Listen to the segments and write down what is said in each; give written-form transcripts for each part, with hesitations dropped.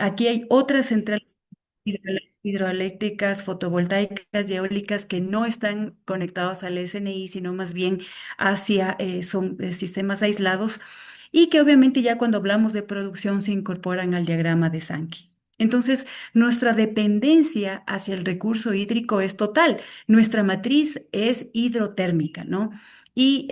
Aquí hay otras centrales hidroeléctricas, fotovoltaicas y eólicas que no están conectados al SNI, sino más bien hacia, son sistemas aislados y que obviamente ya cuando hablamos de producción se incorporan al diagrama de Sankey. Entonces, nuestra dependencia hacia el recurso hídrico es total. Nuestra matriz es hidrotérmica, ¿no? Y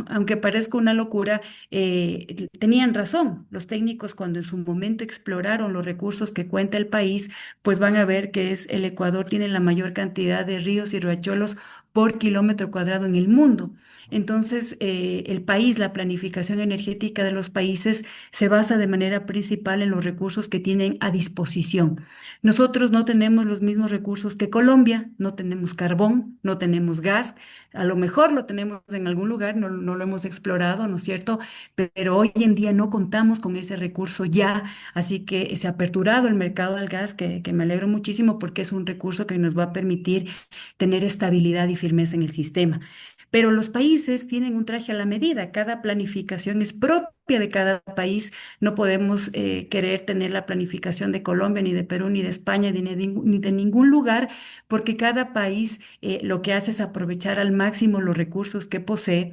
aunque parezca una locura, tenían razón los técnicos cuando en su momento exploraron los recursos que cuenta el país, pues van a ver que es el Ecuador tiene la mayor cantidad de ríos y riachuelos por kilómetro cuadrado en el mundo. Entonces, el país, la planificación energética de los países se basa de manera principal en los recursos que tienen a disposición. Nosotros no tenemos los mismos recursos que Colombia, no tenemos carbón, no tenemos gas, a lo mejor lo tenemos en algún lugar, no lo hemos explorado, ¿no es cierto? Pero hoy en día no contamos con ese recurso ya, así que se ha aperturado el mercado del gas, que me alegro muchísimo porque es un recurso que nos va a permitir tener estabilidad y firmeza en el sistema. Pero los países tienen un traje a la medida, cada planificación es propia de cada país, no podemos querer tener la planificación de Colombia, ni de Perú, ni de España, ni de ningún lugar, porque cada país lo que hace es aprovechar al máximo los recursos que posee,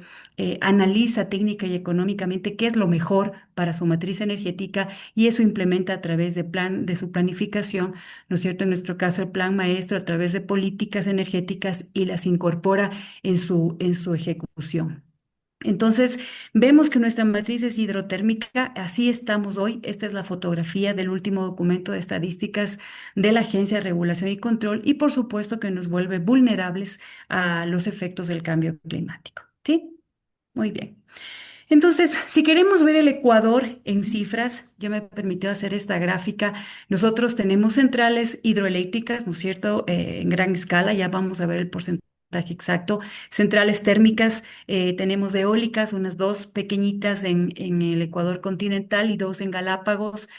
analiza técnica y económicamente qué es lo mejor para su matriz energética y eso implementa a través de su planificación, ¿no es cierto? En nuestro caso, el plan maestro a través de políticas energéticas y las incorpora en su ejecución. Entonces, vemos que nuestra matriz es hidrotérmica, así estamos hoy. Esta es la fotografía del último documento de estadísticas de la Agencia de Regulación y Control y por supuesto que nos vuelve vulnerables a los efectos del cambio climático. ¿Sí? Muy bien. Entonces, si queremos ver el Ecuador en cifras, ya me permitió hacer esta gráfica. Nosotros tenemos centrales hidroeléctricas, ¿no es cierto? En gran escala, ya vamos a ver el porcentaje exacto. Centrales térmicas, tenemos eólicas, unas dos pequeñitas en el Ecuador continental y dos en Galápagos.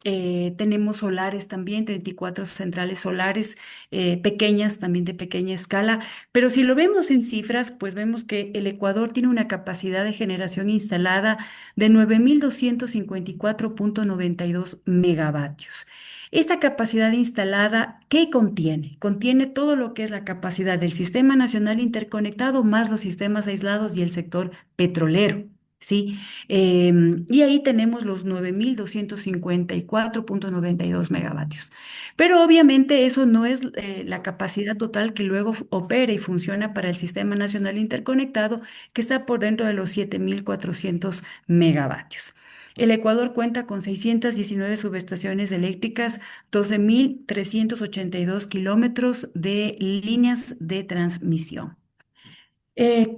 Tenemos solares también, 34 centrales solares pequeñas, también de pequeña escala, pero si lo vemos en cifras, pues vemos que el Ecuador tiene una capacidad de generación instalada de 9.254,92 megavatios. Esta capacidad instalada, ¿qué contiene? Contiene todo lo que es la capacidad del Sistema Nacional Interconectado más los sistemas aislados y el sector petrolero. ¿Sí? Y ahí tenemos los 9.254,92 megavatios. Pero obviamente eso no es la capacidad total que luego opera y funciona para el Sistema Nacional Interconectado, que está por dentro de los 7.400 megavatios. El Ecuador cuenta con 619 subestaciones eléctricas, 12.382 kilómetros de líneas de transmisión.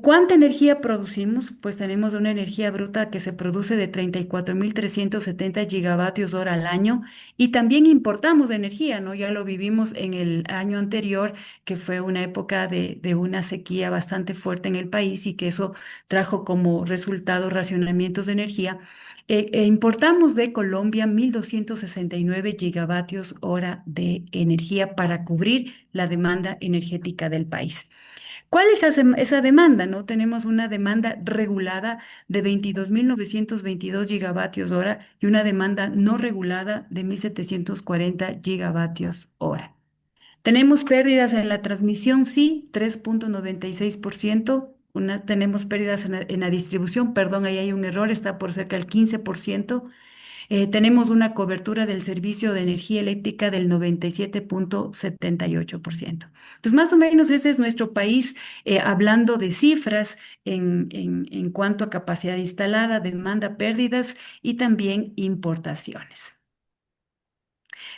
¿Cuánta energía producimos? Pues tenemos una energía bruta que se produce de 34.370 gigavatios hora al año y también importamos energía, ¿no? Ya lo vivimos en el año anterior, que fue una época de una sequía bastante fuerte en el país y que eso trajo como resultado racionamientos de energía. Importamos de Colombia 1.269 gigavatios hora de energía para cubrir la demanda energética del país. ¿Cuál es esa demanda? ¿No? Tenemos una demanda regulada de 22.922 gigavatios hora y una demanda no regulada de 1.740 gigavatios hora. ¿Tenemos pérdidas en la transmisión? Sí, 3,96%. Tenemos pérdidas en la distribución, perdón, ahí hay un error, está por cerca del 15%. Tenemos una cobertura del servicio de energía eléctrica del 97,78%. Entonces, más o menos ese es nuestro país, hablando de cifras en cuanto a capacidad instalada, demanda, pérdidas y también importaciones.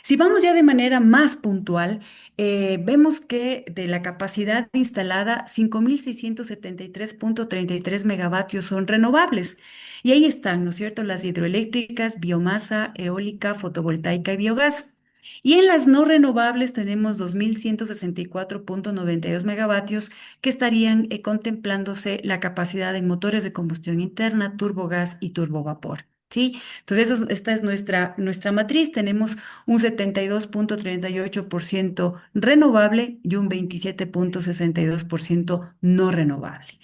Si vamos ya de manera más puntual, vemos que de la capacidad instalada, 5.673,33 megavatios son renovables. Y ahí están, ¿no es cierto?, las hidroeléctricas, biomasa, eólica, fotovoltaica y biogás. Y en las no renovables tenemos 2.164,92 megavatios que estarían contemplándose la capacidad en motores de combustión interna, turbogás y turbovapor. ¿Sí? Entonces, esta es nuestra matriz. Tenemos un 72,38% renovable y un 27,62% no renovable.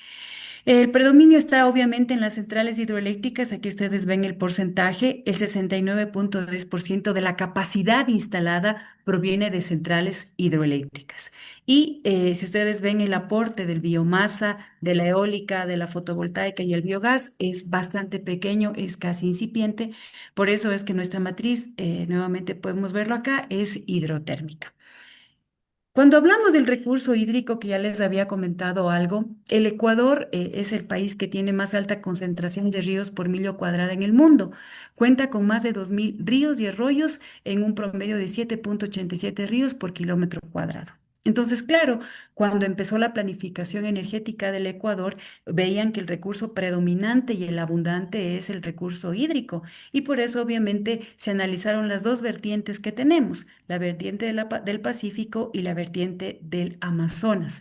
El predominio está obviamente en las centrales hidroeléctricas. Aquí ustedes ven el porcentaje. El 69,10% de la capacidad instalada proviene de centrales hidroeléctricas. Y si ustedes ven el aporte del biomasa, de la eólica, de la fotovoltaica y el biogás, es bastante pequeño, es casi incipiente. Por eso es que nuestra matriz, nuevamente podemos verlo acá, es hidrotérmica. Cuando hablamos del recurso hídrico, que ya les había comentado algo, el Ecuador es el país que tiene más alta concentración de ríos por milio cuadrado en el mundo. Cuenta con más de 2.000 ríos y arroyos en un promedio de 7,87 ríos por kilómetro cuadrado. Entonces, claro, cuando empezó la planificación energética del Ecuador, veían que el recurso predominante y el abundante es el recurso hídrico. Y por eso, obviamente, se analizaron las dos vertientes que tenemos, la vertiente del Pacífico y la vertiente del Amazonas.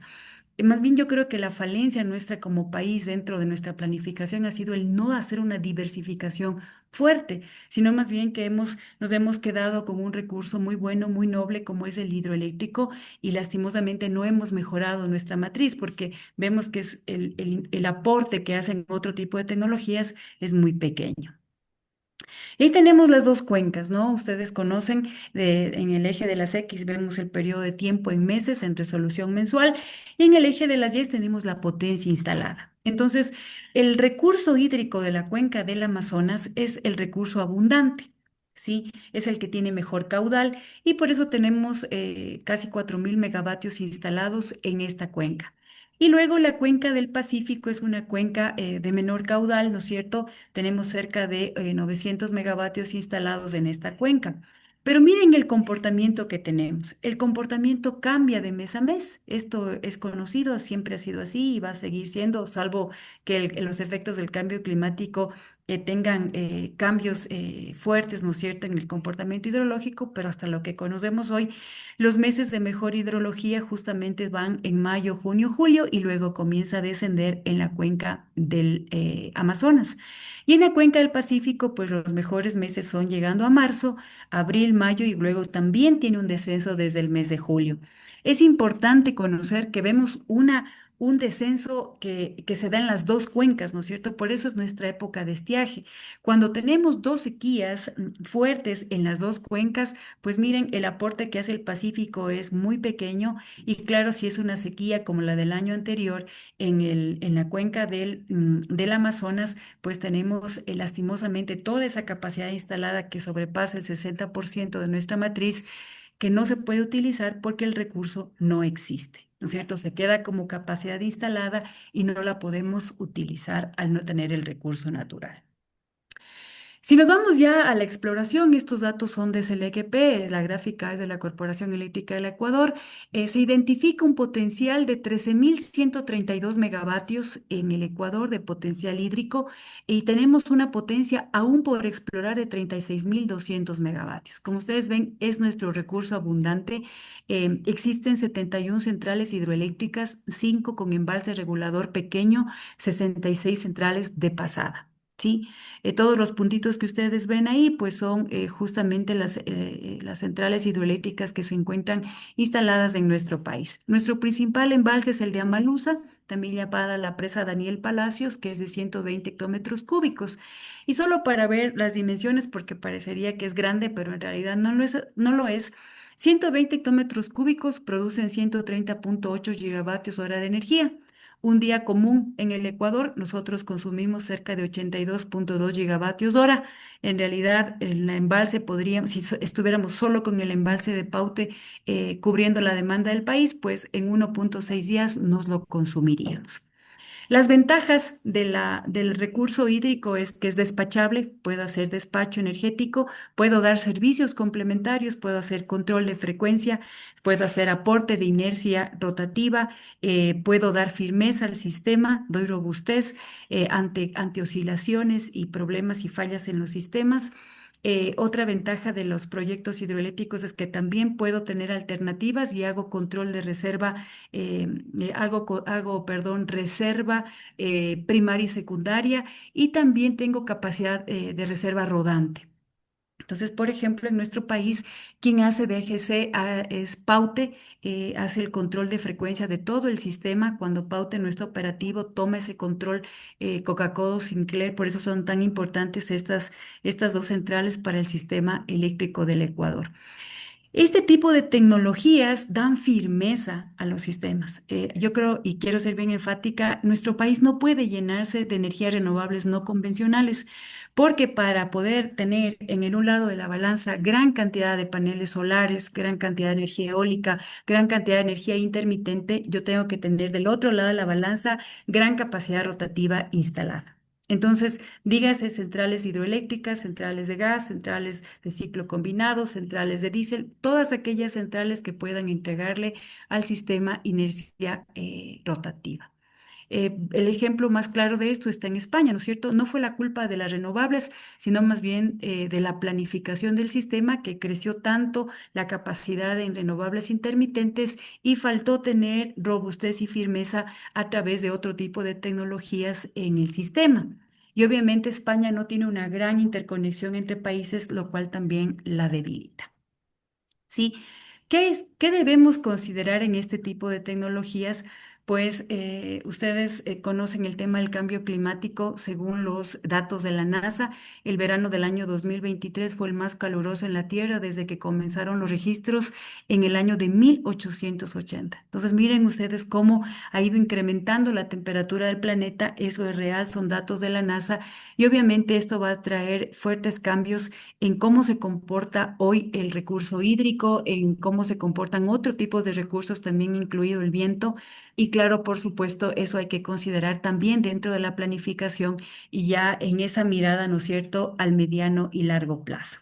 Más bien yo creo que la falencia nuestra como país dentro de nuestra planificación ha sido el no hacer una diversificación fuerte, sino más bien que nos hemos quedado con un recurso muy bueno, muy noble como es el hidroeléctrico y lastimosamente no hemos mejorado nuestra matriz porque vemos que es el aporte que hacen otro tipo de tecnologías es muy pequeño. Y ahí tenemos las dos cuencas, ¿no? Ustedes conocen, en el eje de las X vemos el periodo de tiempo en meses en resolución mensual y en el eje de las Y tenemos la potencia instalada. Entonces, el recurso hídrico de la cuenca del Amazonas es el recurso abundante. Sí, es el que tiene mejor caudal y por eso tenemos casi 4.000 megavatios instalados en esta cuenca. Y luego la cuenca del Pacífico es una cuenca de menor caudal, ¿no es cierto? Tenemos cerca de 900 megavatios instalados en esta cuenca. Pero miren el comportamiento que tenemos. El comportamiento cambia de mes a mes. Esto es conocido, siempre ha sido así y va a seguir siendo, salvo que los efectos del cambio climático tengan cambios fuertes, ¿no es cierto?, en el comportamiento hidrológico, pero hasta lo que conocemos hoy, los meses de mejor hidrología justamente van en mayo, junio, julio y luego comienza a descender en la cuenca del Amazonas. Y en la cuenca del Pacífico, pues los mejores meses son llegando a marzo, abril, mayo y luego también tiene un descenso desde el mes de julio. Es importante conocer que vemos un descenso que se da en las dos cuencas, ¿no es cierto? Por eso es nuestra época de estiaje. Cuando tenemos dos sequías fuertes en las dos cuencas, pues miren, el aporte que hace el Pacífico es muy pequeño y claro, si es una sequía como la del año anterior en la cuenca del Amazonas, pues tenemos lastimosamente toda esa capacidad instalada que sobrepasa el 60% de nuestra matriz que no se puede utilizar porque el recurso no existe, ¿no es cierto? Se queda como capacidad instalada y no la podemos utilizar al no tener el recurso natural. Si nos vamos ya a la exploración, estos datos son de SELEC-EP, la gráfica es de la Corporación Eléctrica del Ecuador, se identifica un potencial de 13.132 megavatios en el Ecuador de potencial hídrico y tenemos una potencia aún por explorar de 36.200 megavatios. Como ustedes ven, es nuestro recurso abundante. Existen 71 centrales hidroeléctricas, 5 con embalse regulador pequeño, 66 centrales de pasada. ¿Sí? Todos los puntitos que ustedes ven ahí, pues son justamente las centrales hidroeléctricas que se encuentran instaladas en nuestro país. Nuestro principal embalse es el de Amaluza, también llamada la presa Daniel Palacios, que es de 120 hectómetros cúbicos. Y solo para ver las dimensiones, porque parecería que es grande, pero en realidad no lo es. 120 hectómetros cúbicos producen 130,8 gigavatios hora de energía. Un día común en el Ecuador, nosotros consumimos cerca de 82,2 gigavatios hora. En realidad, el embalse podría, si estuviéramos solo con el embalse de Paute cubriendo la demanda del país, pues en 1,6 días nos lo consumiríamos. Las ventajas del recurso hídrico es que es despachable, puedo hacer despacho energético, puedo dar servicios complementarios, puedo hacer control de frecuencia, puedo hacer aporte de inercia rotativa, puedo dar firmeza al sistema, doy robustez ante oscilaciones y problemas y fallas en los sistemas. Otra ventaja de los proyectos hidroeléctricos es que también puedo tener alternativas y hago control de reserva, perdón, reserva primaria y secundaria y también tengo capacidad de reserva rodante. Entonces, por ejemplo, en nuestro país, quien hace DGC es Paute, hace el control de frecuencia de todo el sistema. Cuando Paute no está operativo, toma ese control Coca-Cola, Sinclair, por eso son tan importantes estas dos centrales para el sistema eléctrico del Ecuador. Este tipo de tecnologías dan firmeza a los sistemas. Yo creo y quiero ser bien enfática, nuestro país no puede llenarse de energías renovables no convencionales, porque para poder tener en el un lado de la balanza gran cantidad de paneles solares, gran cantidad de energía eólica, gran cantidad de energía intermitente, yo tengo que tener del otro lado de la balanza gran capacidad rotativa instalada. Entonces, dígase centrales hidroeléctricas, centrales de gas, centrales de ciclo combinado, centrales de diésel, todas aquellas centrales que puedan entregarle al sistema inercia rotativa. El ejemplo más claro de esto está en España, ¿no es cierto? No fue la culpa de las renovables, sino más bien de la planificación del sistema que creció tanto la capacidad en renovables intermitentes y faltó tener robustez y firmeza a través de otro tipo de tecnologías en el sistema. Y obviamente España no tiene una gran interconexión entre países, lo cual también la debilita. ¿Sí? ¿Qué debemos considerar en este tipo de tecnologías? Pues ustedes conocen el tema del cambio climático según los datos de la NASA. El verano del año 2023 fue el más caluroso en la Tierra desde que comenzaron los registros en el año de 1880. Entonces miren ustedes cómo ha ido incrementando la temperatura del planeta. Eso es real, son datos de la NASA y obviamente esto va a traer fuertes cambios en cómo se comporta hoy el recurso hídrico, en cómo se comportan otros tipos de recursos, también incluido el viento. Y claro, por supuesto, eso hay que considerar también dentro de la planificación y ya en esa mirada, ¿no es cierto?, al mediano y largo plazo.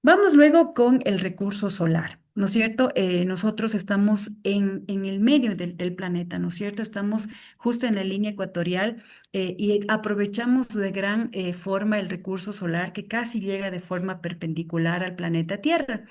Vamos luego con el recurso solar, ¿no es cierto? Nosotros estamos en el medio del planeta, ¿no es cierto? Estamos justo en la línea ecuatorial y aprovechamos de gran forma el recurso solar que casi llega de forma perpendicular al planeta Tierra.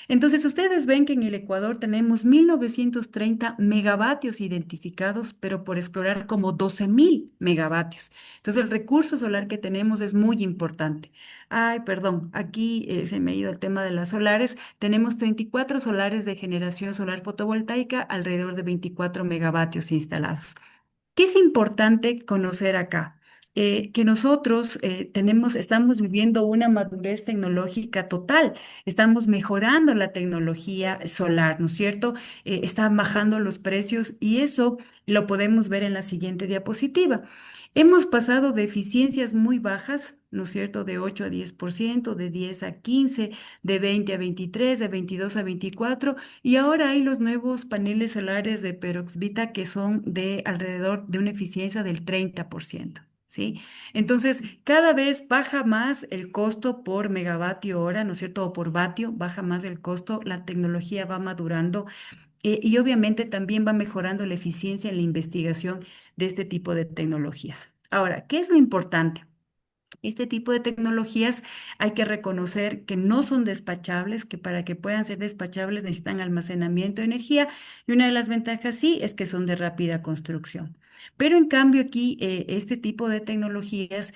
Entonces, ustedes ven que en el Ecuador tenemos 1930 megavatios identificados, pero por explorar como 12.000 megavatios. Entonces, el recurso solar que tenemos es muy importante. Ay, perdón, aquí se me ha ido el tema de las solares. Tenemos 34 solares de generación solar fotovoltaica, alrededor de 24 megavatios instalados. ¿Qué es importante conocer acá? Que nosotros estamos viviendo una madurez tecnológica total, estamos mejorando la tecnología solar, ¿no es cierto? Están bajando los precios y eso lo podemos ver en la siguiente diapositiva. Hemos pasado de eficiencias muy bajas, ¿no es cierto? De 8 a 10%, de 10 a 15, de 20 a 23, de 22 a 24, y ahora hay los nuevos paneles solares de perovskita que son de alrededor de una eficiencia del 30%. ¿Sí? Entonces, cada vez baja más el costo por megavatio hora, ¿no es cierto? O por vatio, baja más el costo, la tecnología va madurando y obviamente también va mejorando la eficiencia en la investigación de este tipo de tecnologías. Ahora, ¿qué es lo importante? Este tipo de tecnologías hay que reconocer que no son despachables, que para que puedan ser despachables necesitan almacenamiento de energía y una de las ventajas sí es que son de rápida construcción. Pero en cambio aquí este tipo de tecnologías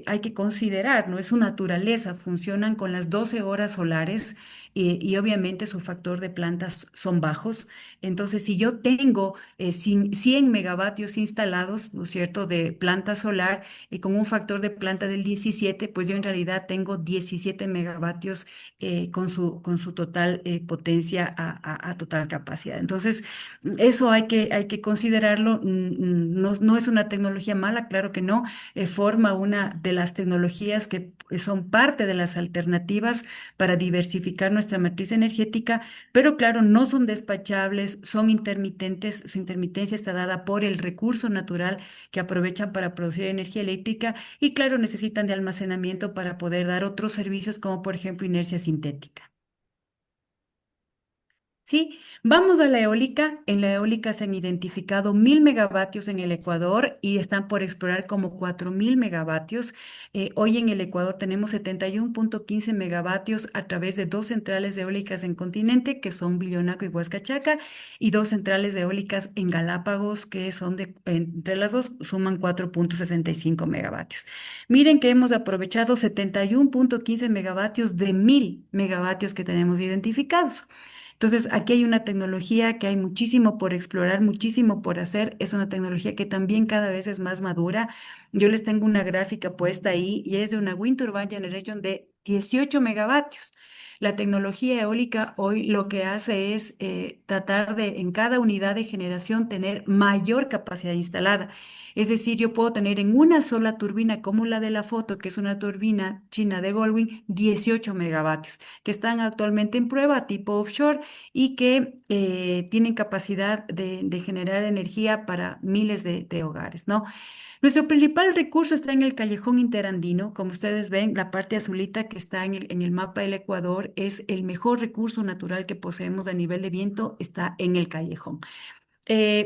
hay que considerar, ¿no? Es su naturaleza, funcionan con las 12 horas solares y obviamente su factor de plantas son bajos. Entonces, si yo tengo 100 megavatios instalados, ¿no es cierto?, de planta solar, y con un factor de planta del 17, pues yo en realidad tengo 17 megavatios con su total potencia a total capacidad. Entonces, eso hay que considerarlo. No, no es una tecnología mala, claro que no. Forma una de las tecnologías que son parte de las alternativas para diversificar nuestra matriz energética, pero claro, no son despachables, son intermitentes. Su intermitencia está dada por el recurso natural que aprovechan para producir energía eléctrica y claro, necesitan de almacenamiento para poder dar otros servicios como por ejemplo inercia sintética. Sí, vamos a la eólica. En la eólica se han identificado 1.000 megavatios en el Ecuador y están por explorar como 4.000 megavatios. Hoy en el Ecuador tenemos 71,15 megavatios a través de dos centrales eólicas en continente, que son Billonaco y Huascachaca, y dos centrales eólicas en Galápagos, que son entre las dos suman 4,65 megavatios. Miren que hemos aprovechado 71,15 megavatios de 1.000 megavatios que tenemos identificados. Entonces, aquí hay una tecnología que hay muchísimo por explorar, muchísimo por hacer. Es una tecnología que también cada vez es más madura. Yo les tengo una gráfica puesta ahí y es de una Wind Turbine Generation de 18 megavatios. La tecnología eólica hoy lo que hace es tratar de en cada unidad de generación tener mayor capacidad instalada. Es decir, yo puedo tener en una sola turbina como la de la foto, que es una turbina china de Goldwing, 18 megavatios, que están actualmente en prueba tipo offshore y que tienen capacidad de generar energía para miles de hogares, ¿no? Nuestro principal recurso está en el callejón interandino. Como ustedes ven, la parte azulita que está en el mapa del Ecuador es el mejor recurso natural que poseemos a nivel de viento, está en el callejón.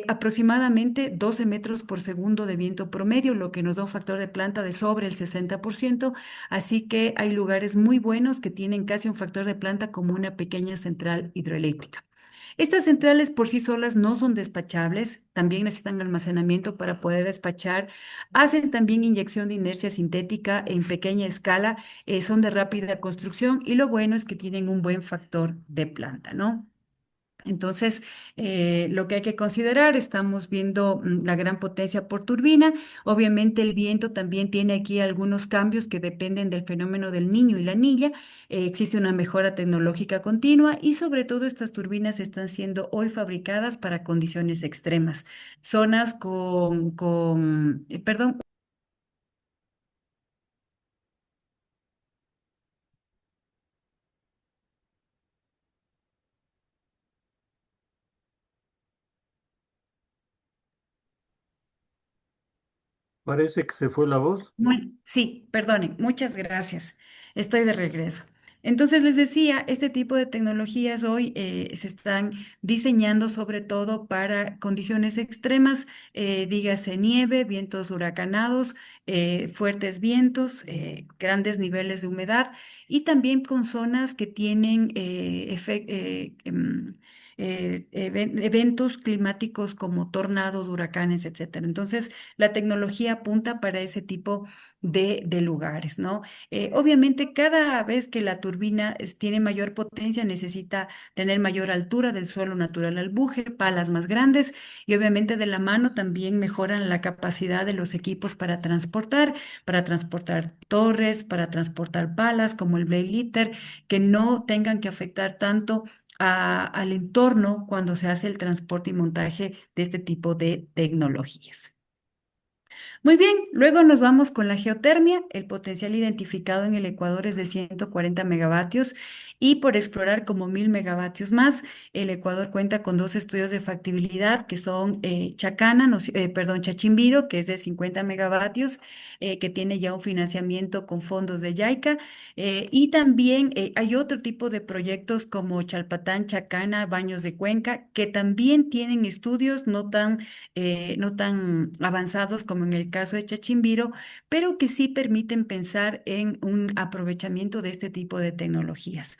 Aproximadamente 12 metros por segundo de viento promedio, lo que nos da un factor de planta de sobre el 60%, así que hay lugares muy buenos que tienen casi un factor de planta como una pequeña central hidroeléctrica. Estas centrales por sí solas no son despachables, también necesitan almacenamiento para poder despachar. Hacen también inyección de inercia sintética en pequeña escala, son de rápida construcción y lo bueno es que tienen un buen factor de planta, ¿no? Entonces, lo que hay que considerar, estamos viendo la gran potencia por turbina. Obviamente el viento también tiene aquí algunos cambios que dependen del fenómeno del Niño y la Nilla. Existe una mejora tecnológica continua y sobre todo estas turbinas están siendo hoy fabricadas para condiciones extremas. Zonas perdón. Parece que se fue la voz. Sí, perdonen, muchas gracias. Estoy de regreso. Entonces les decía, este tipo de tecnologías hoy se están diseñando sobre todo para condiciones extremas, dígase nieve, vientos huracanados, fuertes vientos, grandes niveles de humedad y también con zonas que tienen eventos climáticos como tornados, huracanes, etcétera. Entonces, la tecnología apunta para ese tipo de lugares, ¿no? Obviamente, cada vez que la turbina tiene mayor potencia, necesita tener mayor altura del suelo natural al buje, palas más grandes y obviamente de la mano también mejoran la capacidad de los equipos para transportar torres, para transportar palas como el blade lifter, que no tengan que afectar tanto al entorno cuando se hace el transporte y montaje de este tipo de tecnologías. Muy bien, luego nos vamos con la geotermia. El potencial identificado en el Ecuador es de 140 megavatios y por explorar como 1.000 megavatios más, el Ecuador cuenta con dos estudios de factibilidad que son Chacana, perdón, Chachimbiro, que es de 50 megavatios, que tiene ya un financiamiento con fondos de JICA, y también hay otro tipo de proyectos como Chalpatán, Chacana, Baños de Cuenca, que también tienen estudios no tan avanzados como en el caso de Chachimbiro, pero que sí permiten pensar en un aprovechamiento de este tipo de tecnologías.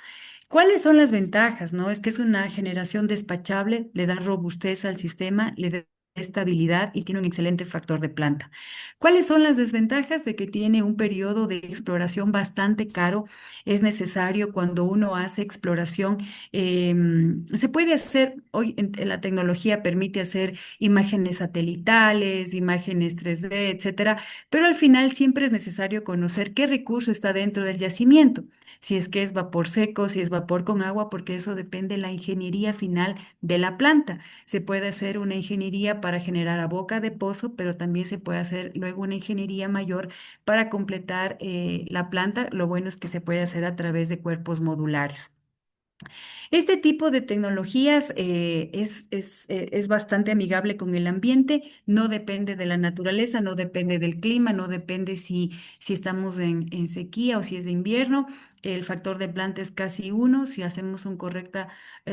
¿Cuáles son las ventajas? ¿No? Es que es una generación despachable, le da robustez al sistema, le da estabilidad y tiene un excelente factor de planta. ¿Cuáles son las desventajas de que tiene un periodo de exploración bastante caro? Es necesario cuando uno hace exploración, se puede hacer, hoy la tecnología permite hacer imágenes satelitales, imágenes 3D, etcétera, pero al final siempre es necesario conocer qué recurso está dentro del yacimiento, si es que es vapor seco, si es vapor con agua, porque eso depende de la ingeniería final de la planta. Se puede hacer una ingeniería para generar a boca de pozo, pero también se puede hacer luego una ingeniería mayor para completar la planta. Lo bueno es que se puede hacer a través de cuerpos modulares. Este tipo de tecnologías es bastante amigable con el ambiente, no depende de la naturaleza, no depende del clima, no depende si estamos en sequía o si es de invierno. El factor de planta es casi uno. Si hacemos un correcto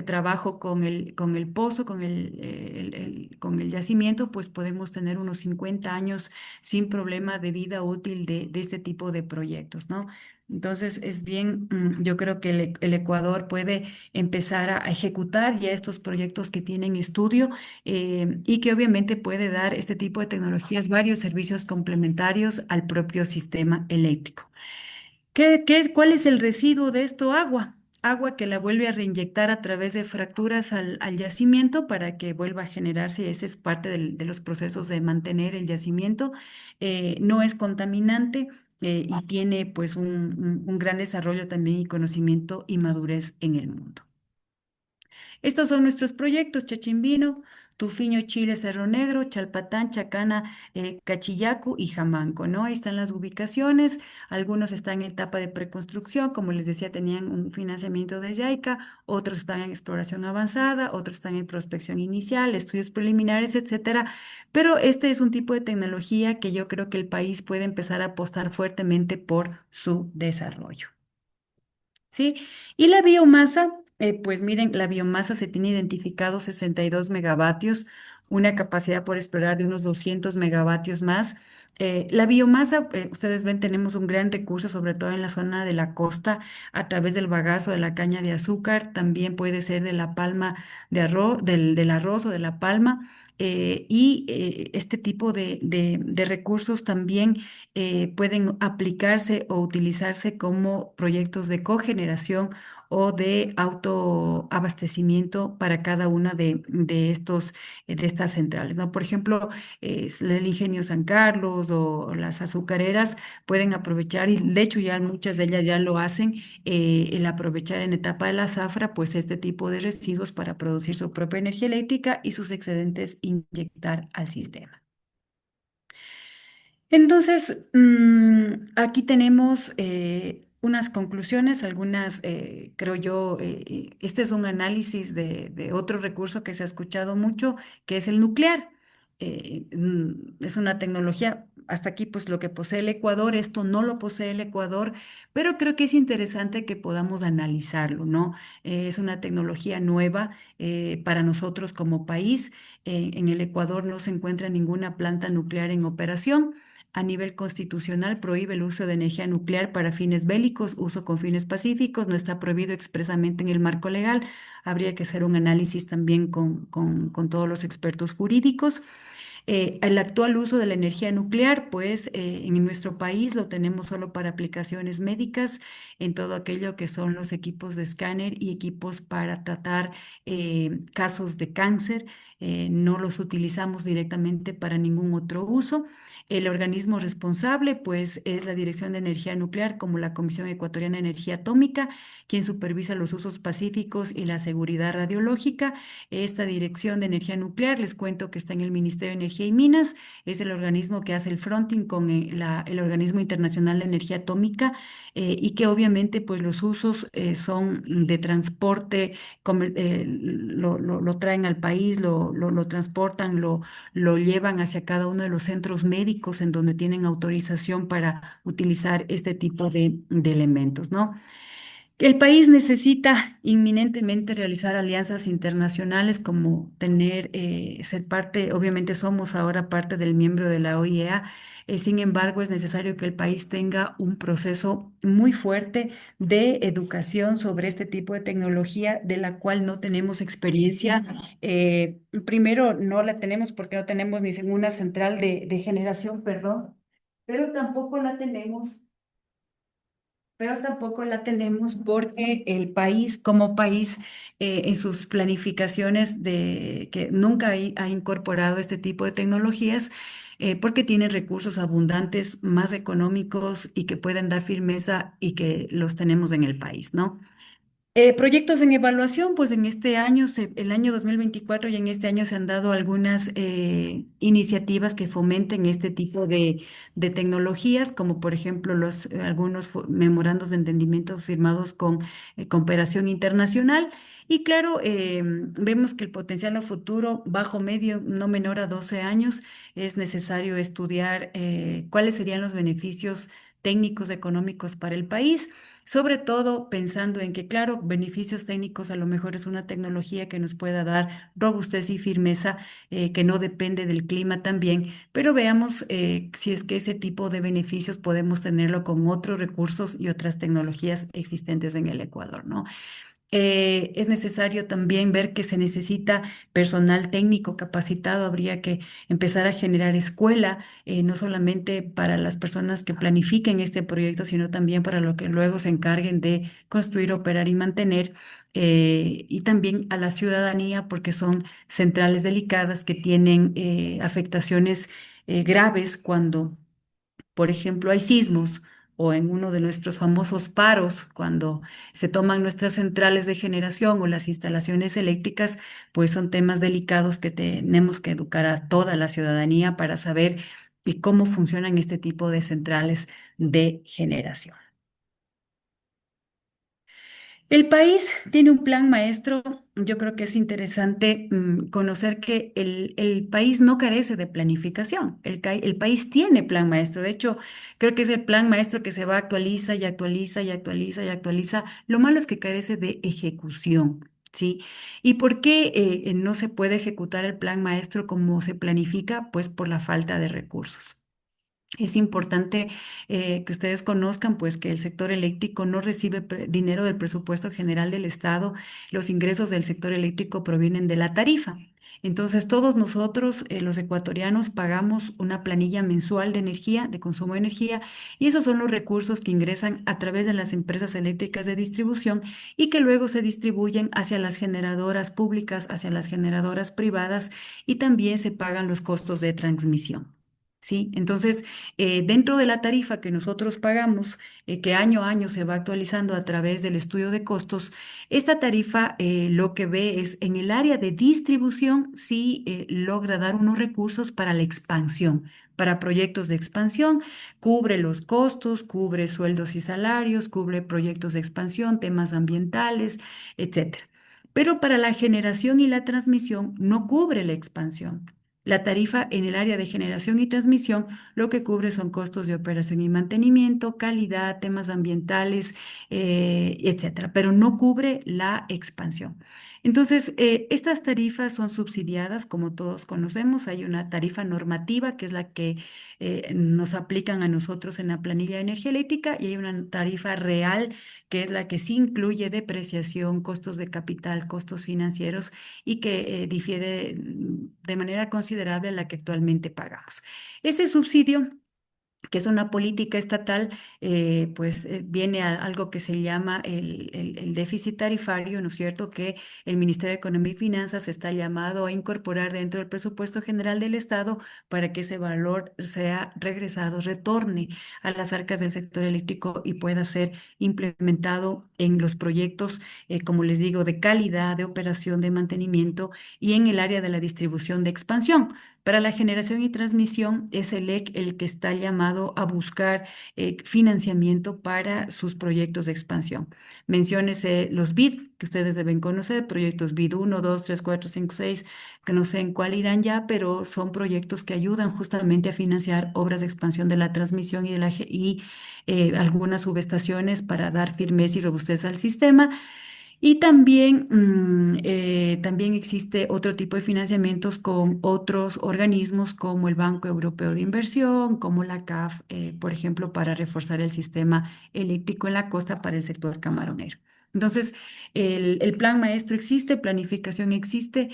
trabajo con el pozo, con el yacimiento, pues podemos tener unos 50 años sin problema de vida útil de este tipo de proyectos, ¿no? Entonces, es bien, yo creo que el Ecuador puede empezar a ejecutar ya estos proyectos que tienen estudio y que obviamente puede dar este tipo de tecnologías varios servicios complementarios al propio sistema eléctrico. ¿Cuál es el residuo de esto? Agua. Agua que la vuelve a reinyectar a través de fracturas al yacimiento para que vuelva a generarse. Ese es parte de los procesos de mantener el yacimiento. No es contaminante y tiene pues un gran desarrollo también y conocimiento y madurez en el mundo. Estos son nuestros proyectos: Chachimbino, Tufiño, Chile, Cerro Negro, Chalpatán, Chacana, Cachillacu y Jamanco, ¿no? Ahí están las ubicaciones. Algunos están en etapa de preconstrucción, como les decía, tenían un financiamiento de JICA, otros están en exploración avanzada, otros están en prospección inicial, estudios preliminares, etcétera. Pero este es un tipo de tecnología que yo creo que el país puede empezar a apostar fuertemente por su desarrollo. ¿Sí? Y la biomasa, pues miren, la biomasa se tiene identificado 62 megavatios, una capacidad por explorar de unos 200 megavatios más. La biomasa, ustedes ven, tenemos un gran recurso, sobre todo en la zona de la costa, a través del bagazo de la caña de azúcar, también puede ser de la palma de arroz, del arroz o de la palma. Este tipo de recursos también pueden aplicarse o utilizarse como proyectos de cogeneración o de autoabastecimiento para cada una de estas centrales, ¿no? Por ejemplo, el Ingenio San Carlos o las azucareras pueden aprovechar, y de hecho ya muchas de ellas ya lo hacen, el aprovechar en etapa de la zafra, pues este tipo de residuos para producir su propia energía eléctrica y sus excedentes inyectar al sistema. Entonces, aquí tenemos unas conclusiones, algunas, creo yo, este es un análisis de otro recurso que se ha escuchado mucho, que es el nuclear. Es una tecnología, hasta aquí pues lo que posee el Ecuador, esto no lo posee el Ecuador, pero creo que es interesante que podamos analizarlo, ¿no? Es una tecnología nueva para nosotros como país. En el Ecuador no se encuentra ninguna planta nuclear en operación. A nivel constitucional prohíbe el uso de energía nuclear para fines bélicos, uso con fines pacíficos, no está prohibido expresamente en el marco legal. Habría que hacer un análisis también con todos los expertos jurídicos. El actual uso de la energía nuclear, pues en nuestro país lo tenemos solo para aplicaciones médicas, en todo aquello que son los equipos de escáner y equipos para tratar casos de cáncer. No los utilizamos directamente para ningún otro uso. El organismo responsable, pues, es la Dirección de Energía Nuclear, como la Comisión Ecuatoriana de Energía Atómica, quien supervisa los usos pacíficos y la seguridad radiológica. Esta Dirección de Energía Nuclear, les cuento que está en el Ministerio de Energía y Minas, es el organismo que hace el fronting con el Organismo Internacional de Energía Atómica y que obviamente, pues, los usos son de transporte, lo traen al país, lo transportan, lo llevan hacia cada uno de los centros médicos en donde tienen autorización para utilizar este tipo de elementos, ¿no? El país necesita inminentemente realizar alianzas internacionales como ser parte, obviamente somos ahora parte del miembro de la OIEA, sin embargo es necesario que el país tenga un proceso muy fuerte de educación sobre este tipo de tecnología de la cual no tenemos experiencia. Primero, no la tenemos porque no tenemos ni ninguna central de generación, perdón, pero tampoco la tenemos pero tampoco la tenemos porque el país, como país, en sus planificaciones que nunca ha incorporado este tipo de tecnologías, porque tiene recursos abundantes, más económicos y que pueden dar firmeza y que los tenemos en el país, ¿no? Proyectos en evaluación, pues en este año, el año 2024 y en este año se han dado algunas iniciativas que fomenten este tipo de tecnologías, como por ejemplo algunos memorandos de entendimiento firmados con cooperación internacional. Y claro, vemos que el potencial a futuro, bajo medio, no menor a 12 años, es necesario estudiar cuáles serían los beneficios técnicos económicos para el país, sobre todo pensando en que, claro, beneficios técnicos a lo mejor es una tecnología que nos pueda dar robustez y firmeza, que no depende del clima también, pero veamos si es que ese tipo de beneficios podemos tenerlo con otros recursos y otras tecnologías existentes en el Ecuador, ¿no? Es necesario también ver que se necesita personal técnico capacitado. Habría que empezar a generar escuela, no solamente para las personas que planifiquen este proyecto, sino también para los que luego se encarguen de construir, operar y mantener, y también a la ciudadanía, porque son centrales delicadas que tienen afectaciones graves cuando, por ejemplo, hay sismos o en uno de nuestros famosos paros, cuando se toman nuestras centrales de generación o las instalaciones eléctricas, pues son temas delicados que tenemos que educar a toda la ciudadanía para saber cómo funcionan este tipo de centrales de generación. El país tiene un plan maestro. Yo creo que es interesante conocer que el país no carece de planificación. El país tiene plan maestro. De hecho, creo que es el plan maestro que se va actualiza y actualiza y actualiza y actualiza. Lo malo es que carece de ejecución. ¿Sí? ¿Y por qué no se puede ejecutar el plan maestro como se planifica? Pues por la falta de recursos. Es importante que ustedes conozcan pues que el sector eléctrico no recibe dinero del presupuesto general del Estado. Los ingresos del sector eléctrico provienen de la tarifa. Entonces todos nosotros, los ecuatorianos, pagamos una planilla mensual de energía, de consumo de energía, y esos son los recursos que ingresan a través de las empresas eléctricas de distribución y que luego se distribuyen hacia las generadoras públicas, hacia las generadoras privadas, y también se pagan los costos de transmisión. ¿Sí? Entonces, dentro de la tarifa que nosotros pagamos, que año a año se va actualizando a través del estudio de costos, esta tarifa lo que ve es en el área de distribución, sí logra dar unos recursos para la expansión, para proyectos de expansión, cubre los costos, cubre sueldos y salarios, cubre proyectos de expansión, temas ambientales, etcétera. Pero para la generación y la transmisión no cubre la expansión. La tarifa en el área de generación y transmisión lo que cubre son costos de operación y mantenimiento, calidad, temas ambientales, etcétera, pero no cubre la expansión. Entonces, estas tarifas son subsidiadas, como todos conocemos. Hay una tarifa normativa que es la que nos aplican a nosotros en la planilla de energía eléctrica, y hay una tarifa real que es la que sí incluye depreciación, costos de capital, costos financieros, y que difiere de manera considerable a la que actualmente pagamos. Ese subsidio, que es una política estatal, pues viene a algo que se llama el déficit tarifario, ¿no es cierto? Que el Ministerio de Economía y Finanzas está llamado a incorporar dentro del presupuesto general del Estado para que ese valor sea regresado, retorne a las arcas del sector eléctrico y pueda ser implementado en los proyectos, como les digo, de calidad, de operación, de mantenimiento y en el área de la distribución de expansión. Para la generación y transmisión es el EC el que está llamado a buscar financiamiento para sus proyectos de expansión. Menciónese los BID, que ustedes deben conocer, proyectos BID 1, 2, 3, 4, 5, 6, que no sé en cuál irán ya, pero son proyectos que ayudan justamente a financiar obras de expansión de la transmisión y algunas subestaciones para dar firmeza y robustez al sistema. Y también, también existe otro tipo de financiamientos con otros organismos como el Banco Europeo de Inversión, como la CAF, por ejemplo, para reforzar el sistema eléctrico en la costa para el sector camaronero. Entonces, el plan maestro existe, planificación existe.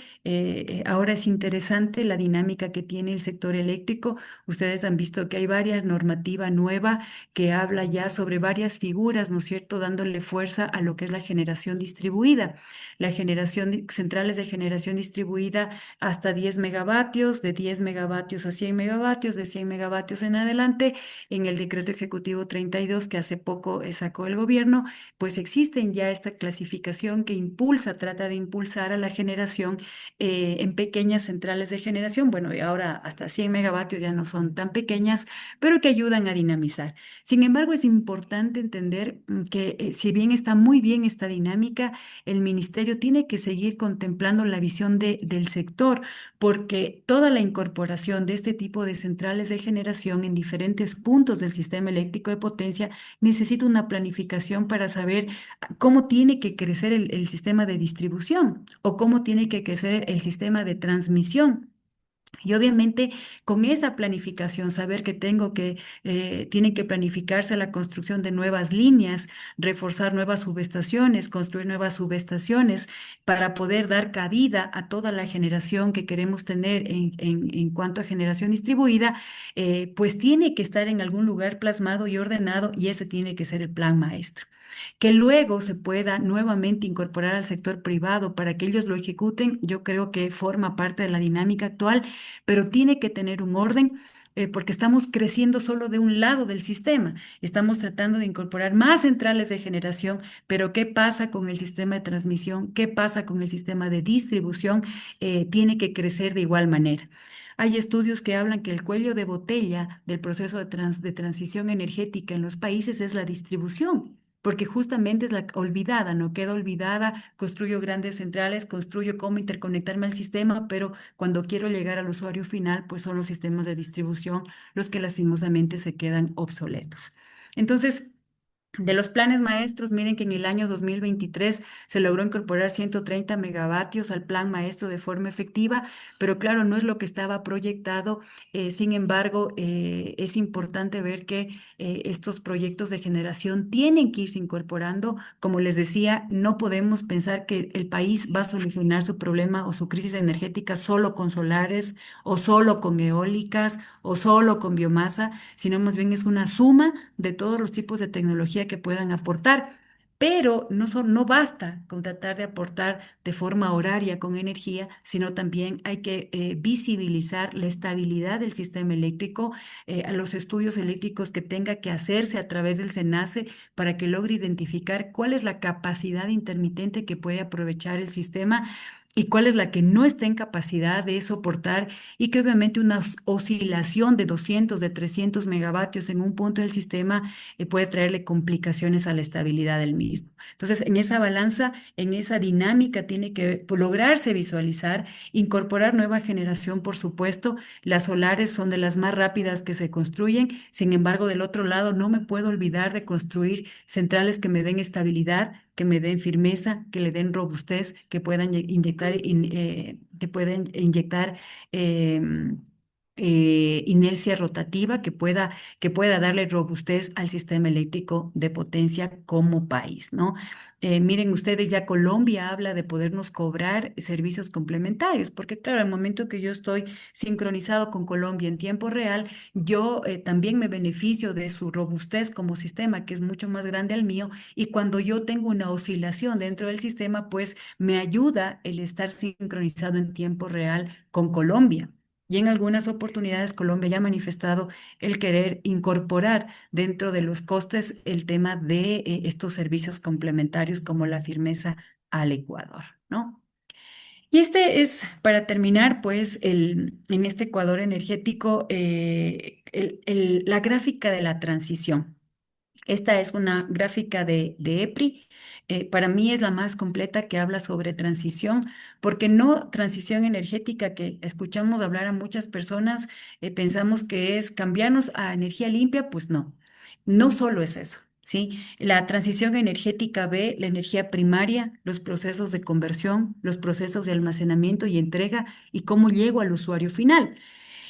Ahora es interesante la dinámica que tiene el sector eléctrico. Ustedes han visto que hay varias normativa nueva que habla ya sobre varias figuras, ¿no es cierto?, dándole fuerza a lo que es la generación distribuida. La generación, centrales de generación distribuida hasta 10 megavatios, de 10 megavatios a 100 megavatios, de 100 megavatios en adelante, en el decreto ejecutivo 32 que hace poco sacó el gobierno, pues existen ya ya esta clasificación que impulsa, trata de impulsar a la generación en pequeñas centrales de generación. Bueno, y ahora hasta 100 megavatios ya no son tan pequeñas, pero que ayudan a dinamizar. Sin embargo, es importante entender que si bien está muy bien esta dinámica, el ministerio tiene que seguir contemplando la visión del sector, porque toda la incorporación de este tipo de centrales de generación en diferentes puntos del sistema eléctrico de potencia necesita una planificación para saber cómo tiene que crecer el sistema de distribución o cómo tiene que crecer el sistema de transmisión. Y obviamente con esa planificación, saber que tiene que planificarse la construcción de nuevas líneas, reforzar nuevas subestaciones, construir nuevas subestaciones para poder dar cabida a toda la generación que queremos tener en cuanto a generación distribuida, pues tiene que estar en algún lugar plasmado y ordenado y ese tiene que ser el plan maestro que luego se pueda nuevamente incorporar al sector privado para que ellos lo ejecuten, yo creo que forma parte de la dinámica actual, pero tiene que tener un orden. Porque estamos creciendo solo de un lado del sistema. Estamos tratando de incorporar más centrales de generación, pero ¿qué pasa con el sistema de transmisión? ¿Qué pasa con el sistema de distribución? Tiene que crecer de igual manera. Hay estudios que hablan que el cuello de botella del proceso de transición energética en los países es la distribución porque justamente es la olvidada, no queda olvidada, construyo grandes centrales, construyo cómo interconectarme al sistema, pero cuando quiero llegar al usuario final, pues son los sistemas de distribución los que lastimosamente se quedan obsoletos. Entonces, de los planes maestros, miren que en el año 2023 se logró incorporar 130 megavatios al plan maestro de forma efectiva, pero claro, no es lo que estaba proyectado. Sin embargo, es importante ver que estos proyectos de generación tienen que irse incorporando. Como les decía, no podemos pensar que el país va a solucionar su problema o su crisis energética solo con solares o solo con eólicas o solo con biomasa, sino más bien es una suma de todos los tipos de tecnología que puedan aportar. Pero no basta con tratar de aportar de forma horaria con energía, sino también hay que visibilizar la estabilidad del sistema eléctrico, a los estudios eléctricos que tenga que hacerse a través del SENACE para que logre identificar cuál es la capacidad intermitente que puede aprovechar el sistema y cuál es la que no está en capacidad de soportar y que obviamente una oscilación de 200, de 300 megavatios en un punto del sistema puede traerle complicaciones a la estabilidad del mismo. Entonces, en esa balanza, en esa dinámica, tiene que lograrse visualizar, incorporar nueva generación, por supuesto. Las solares son de las más rápidas que se construyen. Sin embargo, del otro lado, no me puedo olvidar de construir centrales que me den estabilidad, que me den firmeza, que le den robustez, que puedan inyectar em, inercia rotativa que pueda darle robustez al sistema eléctrico de potencia como país, ¿no? Miren ustedes, ya Colombia habla de podernos cobrar servicios complementarios, porque claro, al momento que yo estoy sincronizado con Colombia en tiempo real, yo también me beneficio de su robustez como sistema, que es mucho más grande al mío, y cuando yo tengo una oscilación dentro del sistema, pues me ayuda el estar sincronizado en tiempo real con Colombia. Y en algunas oportunidades Colombia ya ha manifestado el querer incorporar dentro de los costes el tema de estos servicios complementarios como la firmeza al Ecuador, ¿no? Y este es, para terminar, pues, en este Ecuador energético, la gráfica de la transición. Esta es una gráfica de EPRI. Para mí es la más completa que habla sobre transición, porque no transición energética que escuchamos hablar a muchas personas, pensamos que es cambiarnos a energía limpia, pues no, no solo es eso. ¿Sí? La transición energética ve la energía primaria, los procesos de conversión, los procesos de almacenamiento y entrega y cómo llego al usuario final.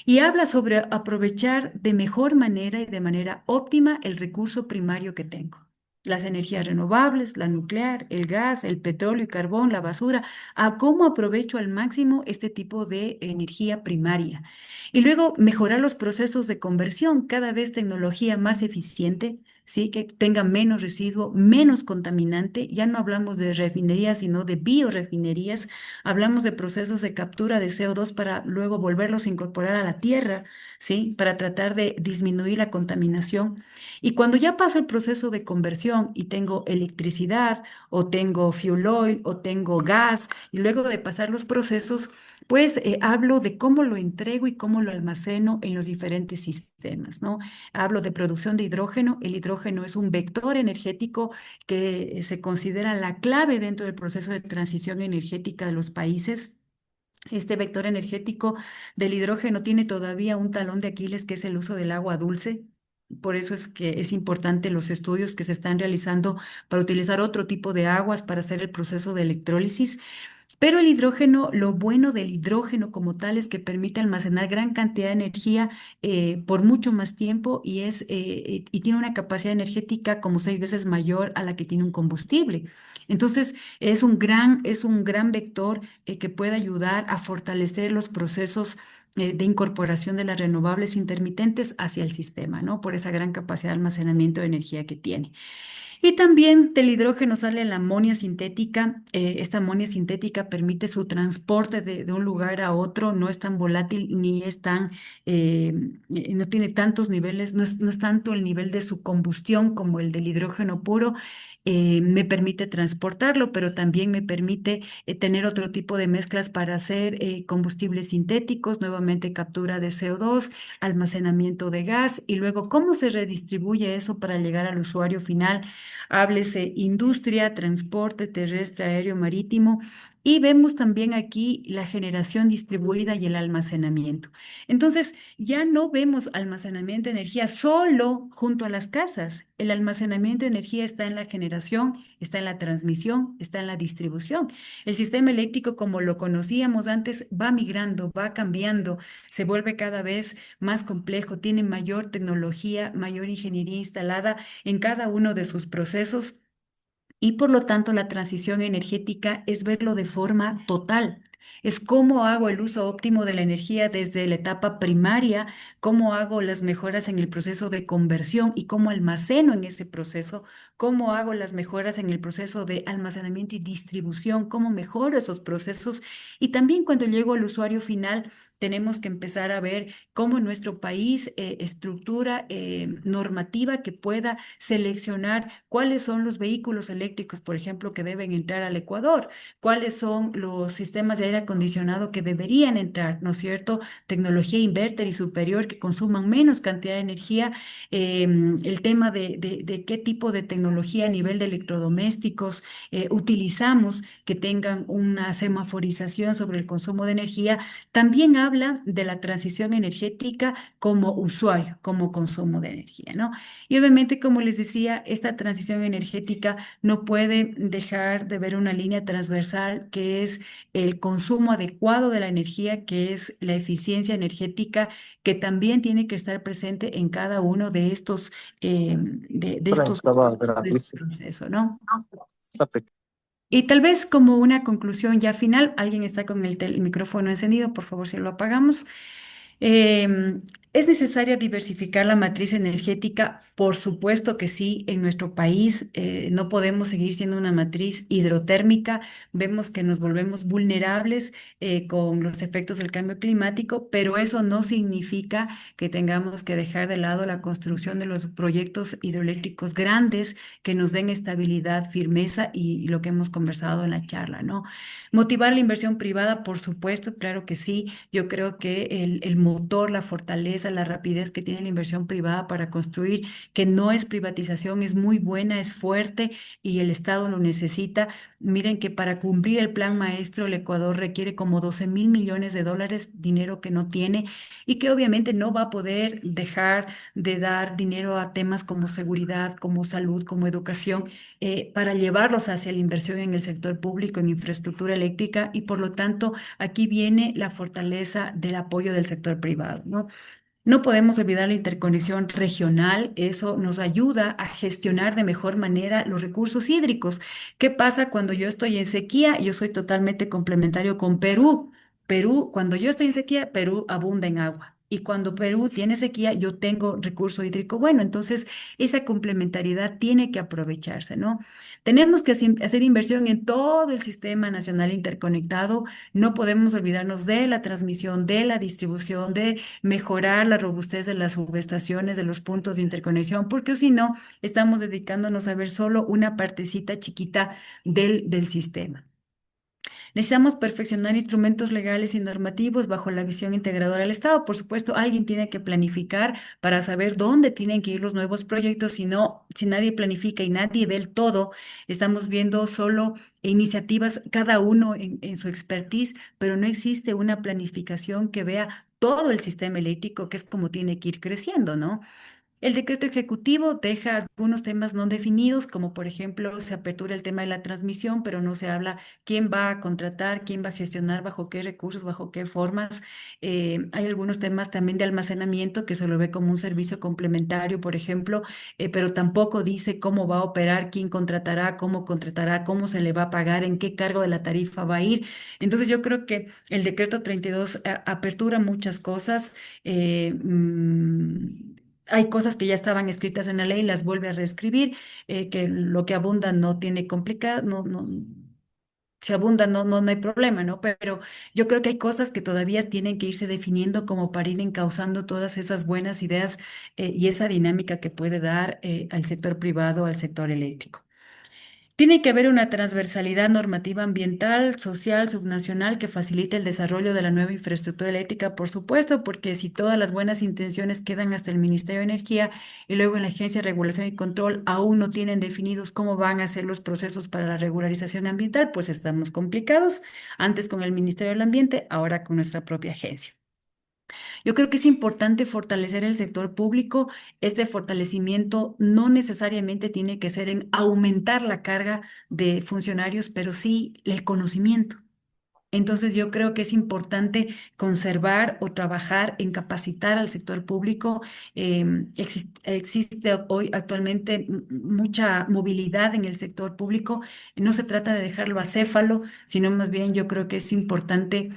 Y habla sobre aprovechar de mejor manera y de manera óptima el recurso primario que tengo. Las energías renovables, la nuclear, el gas, el petróleo y carbón, la basura, a cómo aprovecho al máximo este tipo de energía primaria. Y luego mejorar los procesos de conversión, cada vez tecnología más eficiente, ¿sí? Que tenga menos residuo, menos contaminante. Ya no hablamos de refinerías, sino de biorefinerías. Hablamos de procesos de captura de CO2 para luego volverlos a incorporar a la tierra, ¿sí? Para tratar de disminuir la contaminación. Y cuando ya paso el proceso de conversión y tengo electricidad o tengo fuel oil o tengo gas, y luego de pasar los procesos, pues hablo de cómo lo entrego y cómo lo almaceno en los diferentes sistemas, ¿no? Hablo de producción de hidrógeno. El hidrógeno es un vector energético que se considera la clave dentro del proceso de transición energética de los países. Este vector energético del hidrógeno tiene todavía un talón de Aquiles, que es el uso del agua dulce. Por eso es que es importante los estudios que se están realizando para utilizar otro tipo de aguas para hacer el proceso de electrólisis. Pero el hidrógeno, lo bueno del hidrógeno como tal es que permite almacenar gran cantidad de energía por mucho más tiempo y tiene una capacidad energética como 6 veces mayor a la que tiene un combustible. Entonces, es un gran vector que puede ayudar a fortalecer los procesos de incorporación de las renovables intermitentes hacia el sistema, ¿no? Por esa gran capacidad de almacenamiento de energía que tiene. Y también del hidrógeno sale la amonia sintética. Esta amonia sintética permite su transporte de un lugar a otro, no es tan volátil ni no tiene tantos niveles, no es tanto el nivel de su combustión como el del hidrógeno puro. Me permite transportarlo, pero también me permite tener otro tipo de mezclas para hacer combustibles sintéticos, nuevamente captura de CO2, almacenamiento de gas y luego cómo se redistribuye eso para llegar al usuario final. Háblese industria, transporte terrestre, aéreo, marítimo. Y vemos también aquí la generación distribuida y el almacenamiento. Entonces, ya no vemos almacenamiento de energía solo junto a las casas. El almacenamiento de energía está en la generación, está en la transmisión, está en la distribución. El sistema eléctrico, como lo conocíamos antes, va migrando, va cambiando, se vuelve cada vez más complejo, tiene mayor tecnología, mayor ingeniería instalada en cada uno de sus procesos y por lo tanto la transición energética es verlo de forma total. Es cómo hago el uso óptimo de la energía desde la etapa primaria, cómo hago las mejoras en el proceso de conversión y cómo almaceno en ese proceso, cómo hago las mejoras en el proceso de almacenamiento y distribución, cómo mejoro esos procesos. Y también cuando llego al usuario final, tenemos que empezar a ver cómo nuestro país estructura normativa que pueda seleccionar cuáles son los vehículos eléctricos, por ejemplo, que deben entrar al Ecuador, cuáles son los sistemas de aire acondicionado que deberían entrar, ¿no es cierto? Tecnología inverter y superior que consuman menos cantidad de energía, el tema de qué tipo de tecnología a nivel de electrodomésticos utilizamos que tengan una semaforización sobre el consumo de energía, también habla de la transición energética como usuario, como consumo de energía, ¿no? Y obviamente, como les decía, esta transición energética no puede dejar de ver una línea transversal que es el consumo adecuado de la energía, que es la eficiencia energética, que también tiene que estar presente en cada uno de estos, de estos pasos de este proceso, ¿no? Y tal vez como una conclusión ya final, alguien está con el micrófono encendido, por favor, si lo apagamos. Em, ¿Es necesaria diversificar la matriz energética? Por supuesto que sí, en nuestro país no podemos seguir siendo una matriz hidrotérmica. Vemos que nos volvemos vulnerables con los efectos del cambio climático, pero eso no significa que tengamos que dejar de lado la construcción de los proyectos hidroeléctricos grandes que nos den estabilidad, firmeza y lo que hemos conversado en la charla, ¿no? Motivar la inversión privada, por supuesto, claro que sí. Yo creo que el motor, la fortaleza, la rapidez que tiene la inversión privada para construir, que no es privatización, es muy buena, es fuerte y el Estado lo necesita. Miren que para cumplir el plan maestro, el Ecuador requiere como 12.000 millones de dólares, dinero que no tiene y que obviamente no va a poder dejar de dar dinero a temas como seguridad, como salud, como educación, para llevarlos hacia la inversión en el sector público, en infraestructura eléctrica y por lo tanto aquí viene la fortaleza del apoyo del sector privado, ¿no? No podemos olvidar la interconexión regional, eso nos ayuda a gestionar de mejor manera los recursos hídricos. ¿Qué pasa cuando yo estoy en sequía? Yo soy totalmente complementario con Perú. Perú, cuando yo estoy en sequía, Perú abunda en agua. Y cuando Perú tiene sequía, yo tengo recurso hídrico bueno. Entonces, esa complementariedad tiene que aprovecharse, ¿no? Tenemos que hacer inversión en todo el sistema nacional interconectado. No podemos olvidarnos de la transmisión, de la distribución, de mejorar la robustez de las subestaciones, de los puntos de interconexión, porque si no, estamos dedicándonos a ver solo una partecita chiquita del sistema. Necesitamos perfeccionar instrumentos legales y normativos bajo la visión integradora del Estado. Por supuesto, alguien tiene que planificar para saber dónde tienen que ir los nuevos proyectos. Si no, si nadie planifica y nadie ve el todo, estamos viendo solo iniciativas, cada uno en su expertise, pero no existe una planificación que vea todo el sistema eléctrico, que es como tiene que ir creciendo, ¿no? El decreto ejecutivo deja algunos temas no definidos, como por ejemplo se apertura el tema de la transmisión, pero no se habla quién va a contratar, quién va a gestionar, bajo qué recursos, bajo qué formas. Hay algunos temas también de almacenamiento que se lo ve como un servicio complementario, por ejemplo, pero tampoco dice cómo va a operar, quién contratará, cómo se le va a pagar, en qué cargo de la tarifa va a ir. Entonces yo creo que el decreto 32 apertura muchas cosas. Hay cosas que ya estaban escritas en la ley, las vuelve a reescribir, que lo que abunda no tiene complicado, si abunda no hay problema, ¿no? Pero yo creo que hay cosas que todavía tienen que irse definiendo como para ir encauzando todas esas buenas ideas y esa dinámica que puede dar al sector privado, al sector eléctrico. Tiene que haber una transversalidad normativa ambiental, social, subnacional que facilite el desarrollo de la nueva infraestructura eléctrica, por supuesto, porque si todas las buenas intenciones quedan hasta el Ministerio de Energía y luego en la Agencia de Regulación y Control aún no tienen definidos cómo van a ser los procesos para la regularización ambiental, pues estamos complicados, antes con el Ministerio del Ambiente, ahora con nuestra propia agencia. Yo creo que es importante fortalecer el sector público. Este fortalecimiento no necesariamente tiene que ser en aumentar la carga de funcionarios, pero sí el conocimiento. Entonces yo creo que es importante conservar o trabajar en capacitar al sector público. Existe hoy actualmente mucha movilidad en el sector público. No se trata de dejarlo acéfalo, sino más bien yo creo que es importante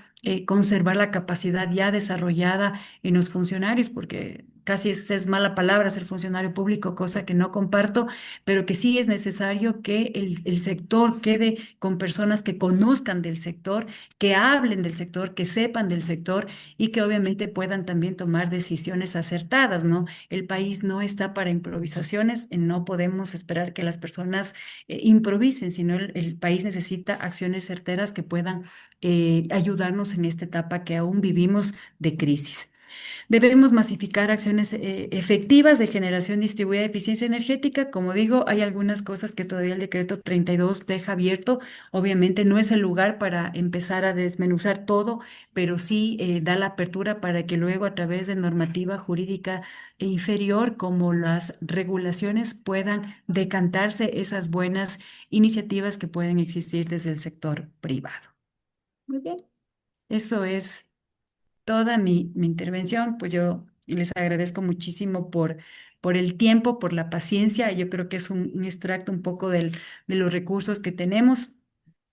conservar la capacidad ya desarrollada en los funcionarios, porque casi es mala palabra ser funcionario público, cosa que no comparto, pero que sí es necesario que el sector quede con personas que conozcan del sector, que hablen del sector, que sepan del sector y que obviamente puedan también tomar decisiones acertadas, ¿no? El país no está para improvisaciones, no podemos esperar que las personas improvisen, sino el país necesita acciones certeras que puedan ayudarnos en esta etapa que aún vivimos de crisis. Debemos masificar acciones efectivas de generación distribuida de eficiencia energética. Como digo, hay algunas cosas que todavía el decreto 32 deja abierto. Obviamente no es el lugar para empezar a desmenuzar todo, pero sí da la apertura para que luego a través de normativa jurídica inferior, como las regulaciones, puedan decantarse esas buenas iniciativas que pueden existir desde el sector privado. Muy bien. Eso es toda mi intervención, pues yo les agradezco muchísimo por el tiempo, por la paciencia. Yo creo que es un extracto un poco de los recursos que tenemos.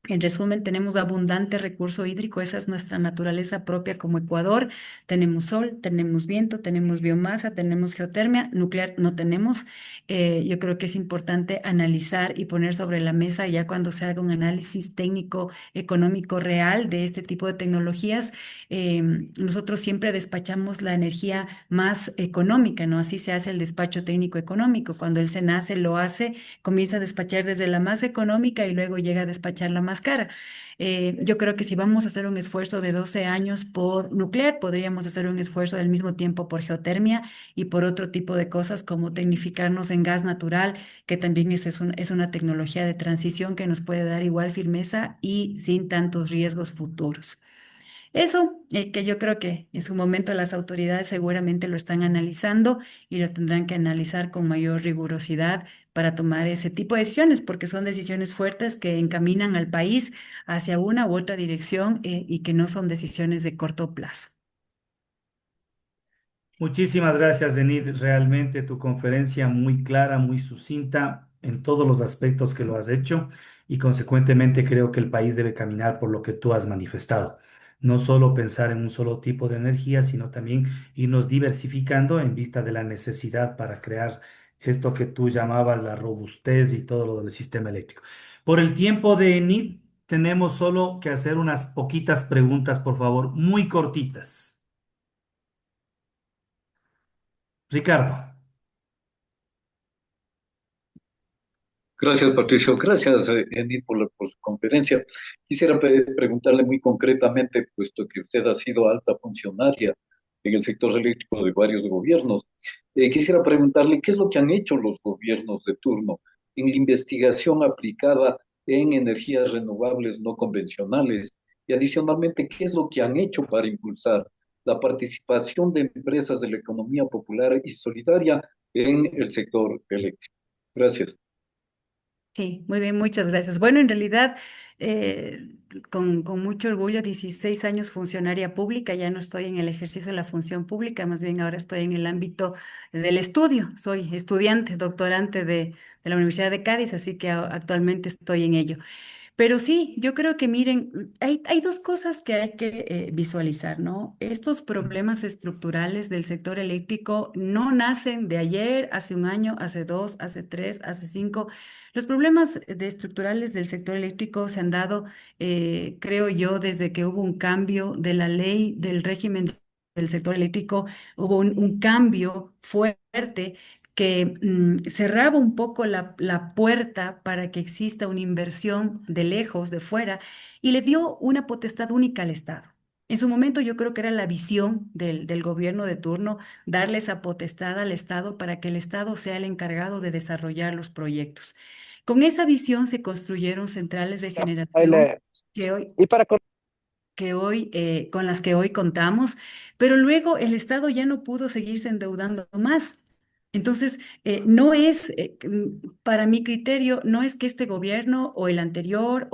En resumen, tenemos abundante recurso hídrico, esa es nuestra naturaleza propia como Ecuador. Tenemos sol, tenemos viento, tenemos biomasa, tenemos geotermia, nuclear no tenemos. Yo creo que es importante analizar y poner sobre la mesa ya cuando se haga un análisis técnico, económico real de este tipo de tecnologías. Nosotros siempre despachamos la energía más económica, ¿no? Así se hace el despacho técnico económico. Cuando el SENACE lo hace, comienza a despachar desde la más económica y luego llega a despachar la más cara. Yo creo que si vamos a hacer un esfuerzo de 12 años por nuclear, podríamos hacer un esfuerzo del mismo tiempo por geotermia y por otro tipo de cosas como tecnificarnos en gas natural, que también es una tecnología de transición que nos puede dar igual firmeza y sin tantos riesgos futuros. Eso, que yo creo que en su momento las autoridades seguramente lo están analizando y lo tendrán que analizar con mayor rigurosidad para tomar ese tipo de decisiones, porque son decisiones fuertes que encaminan al país hacia una u otra dirección, y que no son decisiones de corto plazo. Muchísimas gracias, Denid. Realmente tu conferencia muy clara, muy sucinta en todos los aspectos que lo has hecho y consecuentemente creo que el país debe caminar por lo que tú has manifestado. no solo pensar en un solo tipo de energía, sino también irnos diversificando en vista de la necesidad para crear esto que tú llamabas la robustez y todo lo del sistema eléctrico. Por el tiempo de Enid, tenemos solo que hacer unas poquitas preguntas, por favor, muy cortitas. Ricardo. Gracias, Patricio. Gracias, Enid, por su conferencia. Quisiera preguntarle muy concretamente, puesto que usted ha sido alta funcionaria en el sector eléctrico de varios gobiernos, quisiera preguntarle qué es lo que han hecho los gobiernos de turno en la investigación aplicada en energías renovables no convencionales y adicionalmente qué es lo que han hecho para impulsar la participación de empresas de la economía popular y solidaria en el sector eléctrico. Gracias. Sí, muy bien, muchas gracias. Bueno, en realidad, con mucho orgullo, 16 años funcionaria pública, ya no estoy en el ejercicio de la función pública, más bien ahora estoy en el ámbito del estudio. Soy estudiante, doctorante de la Universidad de Cádiz, así que actualmente estoy en ello. Pero sí, yo creo que miren, hay dos cosas que hay que visualizar, ¿no? Estos problemas estructurales del sector eléctrico no nacen de ayer, hace un año, hace dos, hace tres, hace cinco. Los problemas estructurales del sector eléctrico se han dado, creo yo, desde que hubo un cambio de la ley del régimen del sector eléctrico, hubo un cambio fuerte que cerraba un poco la puerta para que exista una inversión de lejos, de fuera, y le dio una potestad única al Estado. En su momento yo creo que era la visión del gobierno de turno darle esa potestad al Estado para que el Estado sea el encargado de desarrollar los proyectos. Con esa visión se construyeron centrales de Ahí generación le- que hoy Y para con las que hoy contamos, pero luego el Estado ya no pudo seguirse endeudando más. Entonces, no es, para mi criterio, no es que este gobierno o el anterior,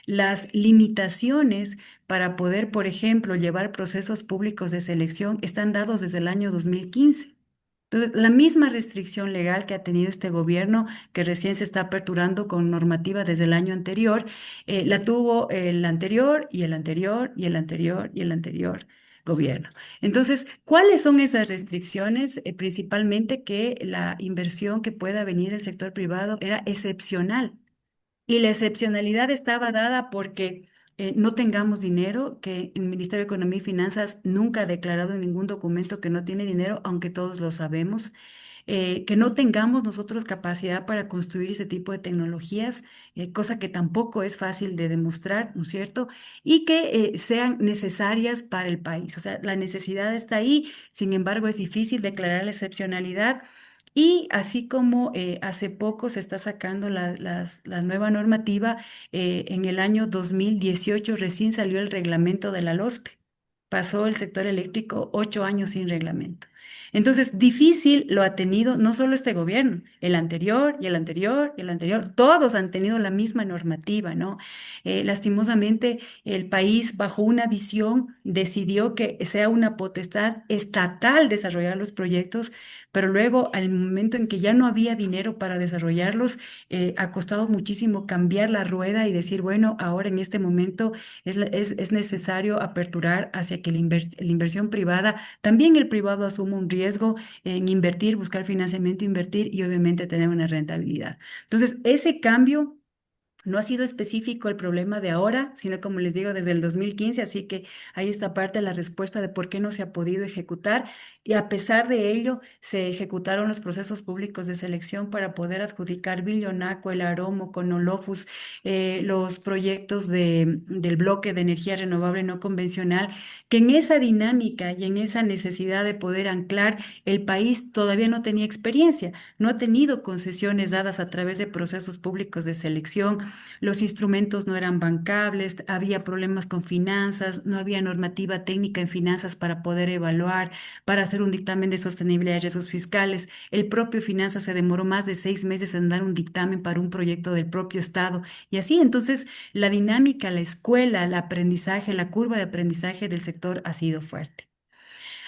las limitaciones para poder, por ejemplo, llevar procesos públicos de selección están dados desde el año 2015. Entonces, la misma restricción legal que ha tenido este gobierno, que recién se está aperturando con normativa desde el año anterior, la tuvo el anterior y el anterior y el anterior y el anterior gobierno. Entonces, ¿cuáles son esas restricciones? Principalmente que la inversión que pueda venir del sector privado era excepcional. Y la excepcionalidad estaba dada porque no tengamos dinero, que el Ministerio de Economía y Finanzas nunca ha declarado en ningún documento que no tiene dinero, aunque todos lo sabemos, que no tengamos nosotros capacidad para construir ese tipo de tecnologías, cosa que tampoco es fácil de demostrar, ¿no es cierto? Y que sean necesarias para el país. O sea, la necesidad está ahí, sin embargo, es difícil declarar la excepcionalidad. Y así como hace poco se está sacando la nueva normativa, en el año 2018 recién salió el reglamento de la LOSPE. Pasó el sector eléctrico 8 años sin reglamento. Entonces, difícil lo ha tenido no solo este gobierno, el anterior y el anterior y el anterior, todos han tenido la misma normativa, ¿no? Lastimosamente, el país, bajo una visión, decidió que sea una potestad estatal desarrollar los proyectos, pero luego, al momento en que ya no había dinero para desarrollarlos, ha costado muchísimo cambiar la rueda y decir, bueno, ahora en este momento es necesario aperturar hacia que la inversión privada, también el privado asuma un riesgo en invertir, buscar financiamiento, invertir y obviamente tener una rentabilidad. Entonces, ese cambio no ha sido específico el problema de ahora, sino como les digo, desde el 2015, así que ahí está parte de la respuesta de por qué no se ha podido ejecutar. Y a pesar de ello, se ejecutaron los procesos públicos de selección para poder adjudicar Billonaco, El Aromo, Conolofus, los proyectos del bloque de energía renovable no convencional, que en esa dinámica y en esa necesidad de poder anclar, el país todavía no tenía experiencia, no ha tenido concesiones dadas a través de procesos públicos de selección, los instrumentos no eran bancables, había problemas con finanzas, no había normativa técnica en finanzas para poder evaluar, para hacer un dictamen de sostenibilidad de riesgos fiscales. El propio Finanzas se demoró más de 6 meses en dar un dictamen para un proyecto del propio Estado. Y así, entonces, la dinámica, la escuela, el aprendizaje, la curva de aprendizaje del sector ha sido fuerte.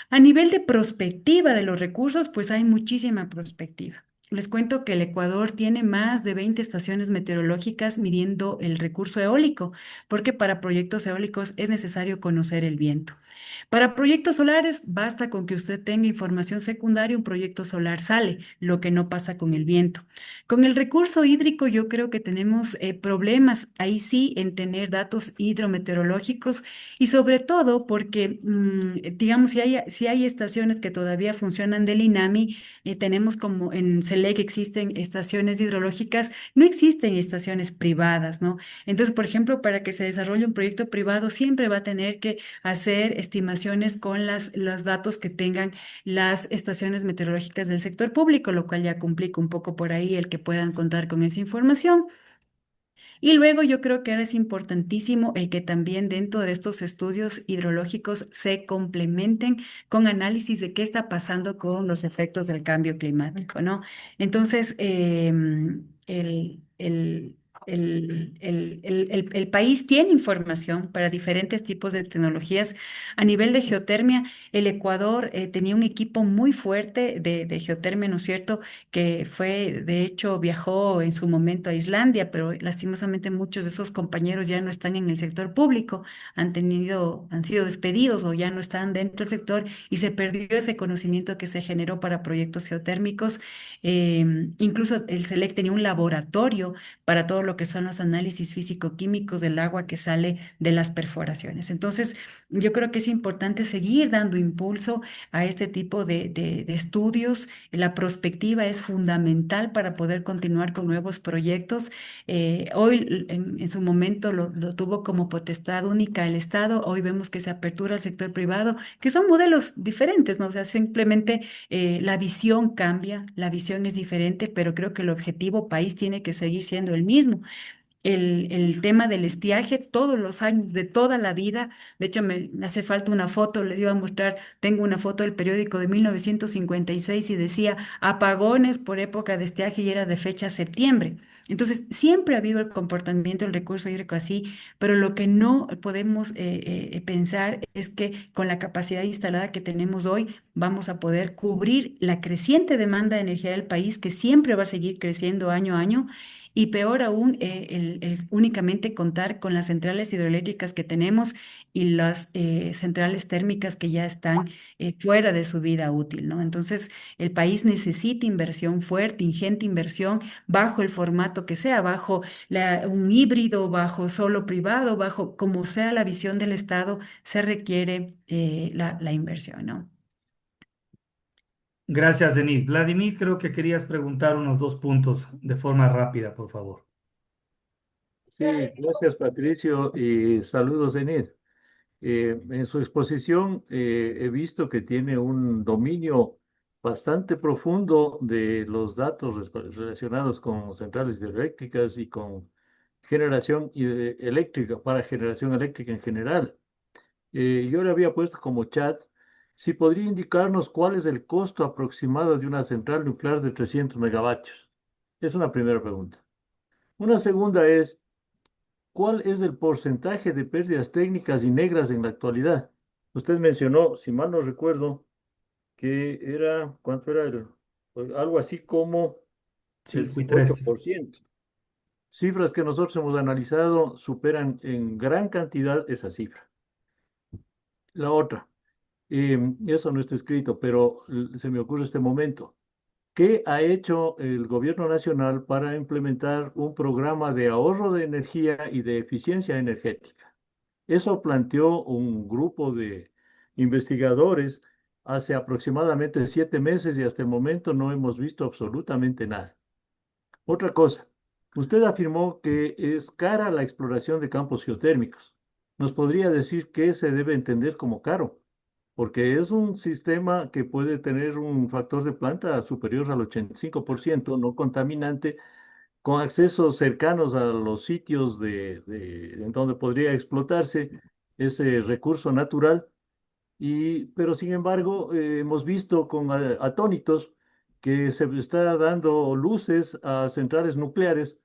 A nivel de prospectiva de los recursos, pues hay muchísima prospectiva. Les cuento que el Ecuador tiene más de 20 estaciones meteorológicas midiendo el recurso eólico, porque para proyectos eólicos es necesario conocer el viento. Para proyectos solares, basta con que usted tenga información secundaria, un proyecto solar sale, lo que no pasa con el viento. Con el recurso hídrico, yo creo que tenemos problemas ahí sí en tener datos hidrometeorológicos y sobre todo porque, digamos, si hay estaciones que todavía funcionan del INAMI, tenemos como en SELEC existen estaciones hidrológicas, no existen estaciones privadas, ¿no? Entonces, por ejemplo, para que se desarrolle un proyecto privado, siempre va a tener que hacer estimaciones con los datos que tengan las estaciones meteorológicas del sector público, lo cual ya complica un poco por ahí el que puedan contar con esa información. Y luego yo creo que ahora es importantísimo el que también dentro de estos estudios hidrológicos se complementen con análisis de qué está pasando con los efectos del cambio climático, ¿no? Entonces, el país tiene información para diferentes tipos de tecnologías. A nivel de geotermia, el Ecuador tenía un equipo muy fuerte de geotermia, ¿no es cierto? Que fue, de hecho, viajó en su momento a Islandia, pero lastimosamente muchos de esos compañeros ya no están en el sector público, han sido despedidos o ya no están dentro del sector y se perdió ese conocimiento que se generó para proyectos geotérmicos. Incluso el SELEC tenía un laboratorio para todo lo que son los análisis físico-químicos del agua que sale de las perforaciones. Entonces, yo creo que es importante seguir dando impulso a este tipo de estudios. La prospectiva es fundamental para poder continuar con nuevos proyectos. Hoy, en su momento, lo tuvo como potestad única el Estado. Hoy vemos que se apertura al sector privado, que son modelos diferentes, ¿no? O sea, simplemente la visión cambia, la visión es diferente, pero creo que el objetivo país tiene que seguir siendo el mismo. El tema del estiaje todos los años, de toda la vida. De hecho, me hace falta una foto, les iba a mostrar, tengo una foto del periódico de 1956 y decía apagones por época de estiaje y era de fecha septiembre. Entonces, siempre ha habido el comportamiento del recurso hídrico así, pero lo que no podemos pensar es que con la capacidad instalada que tenemos hoy vamos a poder cubrir la creciente demanda de energía del país, que siempre va a seguir creciendo año a año y peor aún, el únicamente contar con las centrales hidroeléctricas que tenemos y las centrales térmicas que ya están fuera de su vida útil, ¿no? Entonces, el país necesita inversión fuerte, ingente inversión, bajo el formato que sea, bajo un híbrido, bajo solo privado, bajo como sea la visión del Estado, se requiere la inversión, ¿no? Gracias, Denis. Vladimir, creo que querías preguntar unos dos puntos de forma rápida, por favor. Sí, gracias Patricio y saludos Enid. En su exposición he visto que tiene un dominio bastante profundo de los datos relacionados con centrales eléctricas y con generación eléctrica, para generación eléctrica en general. Yo le había puesto como chat si podría indicarnos cuál es el costo aproximado de una central nuclear de 300 megavatios. Es una primera pregunta. Una segunda es, ¿cuál es el porcentaje de pérdidas técnicas y negras en la actualidad? Usted mencionó, si mal no recuerdo, que era, ¿cuánto era? Pues, algo así como Sí, el fui 13. 8%. Cifras que nosotros hemos analizado superan en gran cantidad esa cifra. La otra, eso no está escrito, pero se me ocurre este momento. ¿Qué ha hecho el gobierno nacional para implementar un programa de ahorro de energía y de eficiencia energética? Eso planteó un grupo de investigadores hace aproximadamente 7 meses y hasta el momento no hemos visto absolutamente nada. Otra cosa, usted afirmó que es cara la exploración de campos geotérmicos. ¿Nos podría decir qué se debe entender como caro? Porque es un sistema que puede tener un factor de planta superior al 85%, no contaminante, con accesos cercanos a los sitios en donde podría explotarse ese recurso natural. Pero sin embargo, hemos visto con atónitos que se está dando luces a centrales nucleares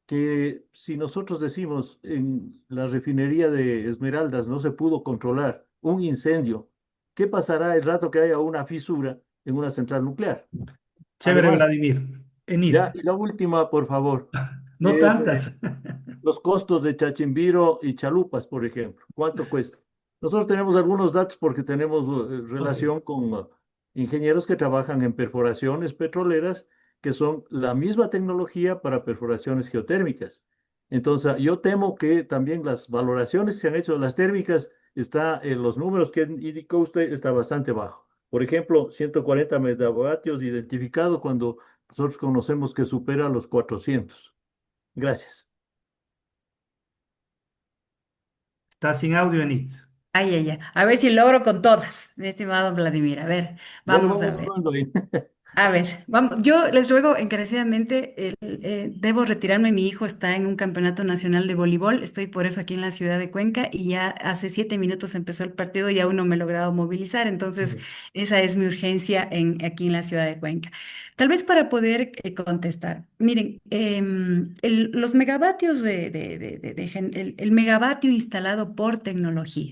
que si nosotros decimos en la refinería de Esmeraldas no se pudo controlar un incendio, ¿qué pasará el rato que haya una fisura en una central nuclear? Chévere, Además, Vladimir. ya, Enid, y la última, por favor, no es tantas. los costos de Chachimbiro y Chalupas, por ejemplo. ¿Cuánto cuesta? Nosotros tenemos algunos datos porque tenemos Ok. relación con ingenieros que trabajan en perforaciones petroleras, que son la misma tecnología para perforaciones geotérmicas. Entonces, yo temo que también las valoraciones que se han hecho de las térmicas, los números que indicó usted, está bastante bajo. Por ejemplo, 140 megavatios identificado cuando nosotros conocemos que supera los 400. Gracias. Está sin audio, Enid. Ay, ay, ay. A ver si logro con todas, mi estimado Vladimir. A ver, Bueno, vamos a vamos ver. hablando ahí. A ver, vamos, yo les ruego encarecidamente, debo retirarme, mi hijo está en un campeonato nacional de voleibol, estoy por eso aquí en la ciudad de Cuenca y ya hace 7 minutos empezó el partido y aún no me he logrado movilizar, entonces Ok. esa es mi urgencia aquí en la ciudad de Cuenca. Tal vez para poder contestar, miren, los megavatios el megavatio instalado por tecnología.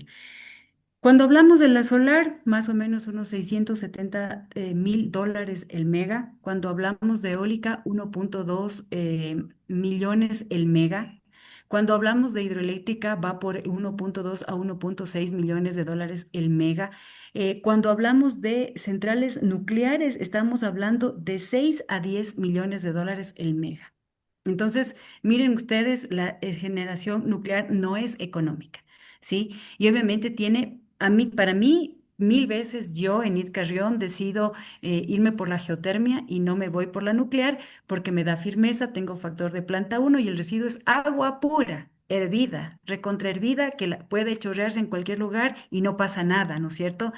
Cuando hablamos de la solar, más o menos unos 670 mil dólares el mega. Cuando hablamos de eólica, 1,2 millones el mega. Cuando hablamos de hidroeléctrica, va por 1,2 a 1,6 millones de dólares el mega. Cuando hablamos de centrales nucleares, estamos hablando de 6 a 10 millones de dólares el mega. Entonces, miren ustedes, la generación nuclear no es económica, ¿sí? Y obviamente tiene, para mí, mil veces yo, Enid Carrión, decido irme por la geotermia y no me voy por la nuclear porque me da firmeza, tengo factor de planta uno y el residuo es agua pura, hervida, recontra hervida, que puede chorrearse en cualquier lugar y no pasa nada, ¿no es cierto?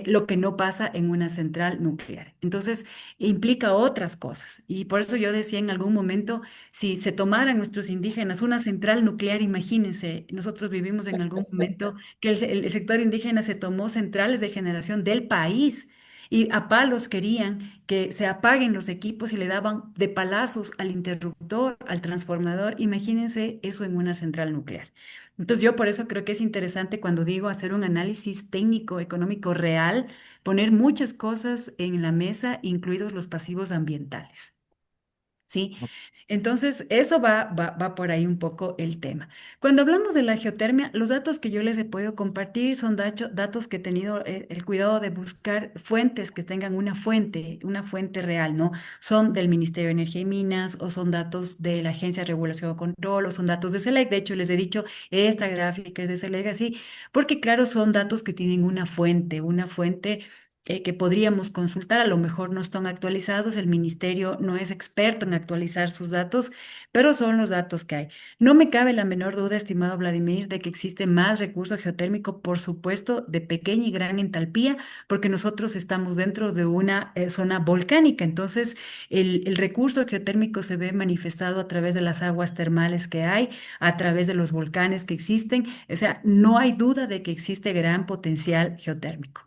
Lo que no pasa en una central nuclear. Entonces, implica otras cosas. Y por eso yo decía en algún momento, si se tomaran nuestros indígenas una central nuclear, imagínense, nosotros vivimos en algún momento que el sector indígena se tomó centrales de generación del país. Y a palos querían que se apaguen los equipos y le daban de palazos al interruptor, al transformador. Imagínense eso en una central nuclear. Entonces yo por eso creo que es interesante cuando digo hacer un análisis técnico, económico real, poner muchas cosas en la mesa, incluidos los pasivos ambientales. ¿Sí? Entonces, eso va por ahí un poco el tema. Cuando hablamos de la geotermia, los datos que yo les he podido compartir son datos que he tenido el cuidado de buscar fuentes que tengan una fuente real, ¿no? Son del Ministerio de Energía y Minas o son datos de la Agencia de Regulación y Control o son datos de SELEC. De hecho, les he dicho, esta gráfica es de SELEC, así, porque claro, son datos que tienen una fuente que podríamos consultar, a lo mejor no están actualizados, el ministerio no es experto en actualizar sus datos, pero son los datos que hay. No me cabe la menor duda, estimado Vladimir, de que existe más recurso geotérmico, por supuesto, de pequeña y gran entalpía, porque nosotros estamos dentro de una zona volcánica, entonces el recurso geotérmico se ve manifestado a través de las aguas termales que hay, a través de los volcanes que existen, o sea, no hay duda de que existe gran potencial geotérmico.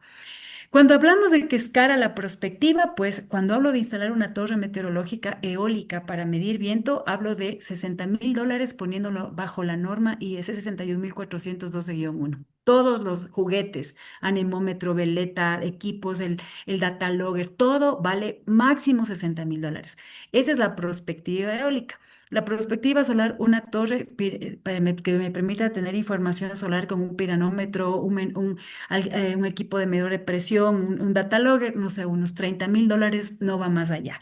Cuando hablamos de que es cara la prospectiva, pues cuando hablo de instalar una torre meteorológica eólica para medir viento, hablo de 60.000 dólares poniéndolo bajo la norma IS 61412-1. Todos los juguetes, anemómetro, veleta, equipos, el data logger, todo vale máximo 60.000 dólares. Esa es la prospectiva eólica. La perspectiva solar, una torre que me permita tener información solar con un piranómetro, un equipo de medidor de presión, un data logger, no sé, unos 30.000 dólares, no va más allá.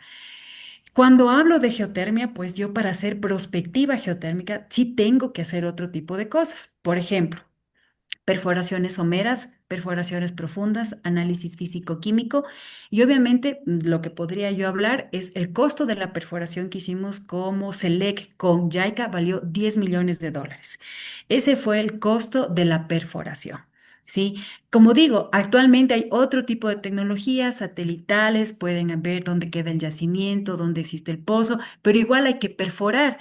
Cuando hablo de geotermia, pues yo para hacer prospectiva geotérmica sí tengo que hacer otro tipo de cosas. Por ejemplo, perforaciones someras, perforaciones profundas, análisis físico-químico y obviamente lo que podría yo hablar es el costo de la perforación que hicimos como SELEC con JICA valió 10 millones de dólares. Ese fue el costo de la perforación. ¿Sí? Como digo, actualmente hay otro tipo de tecnologías satelitales, pueden ver dónde queda el yacimiento, dónde existe el pozo, pero igual hay que perforar.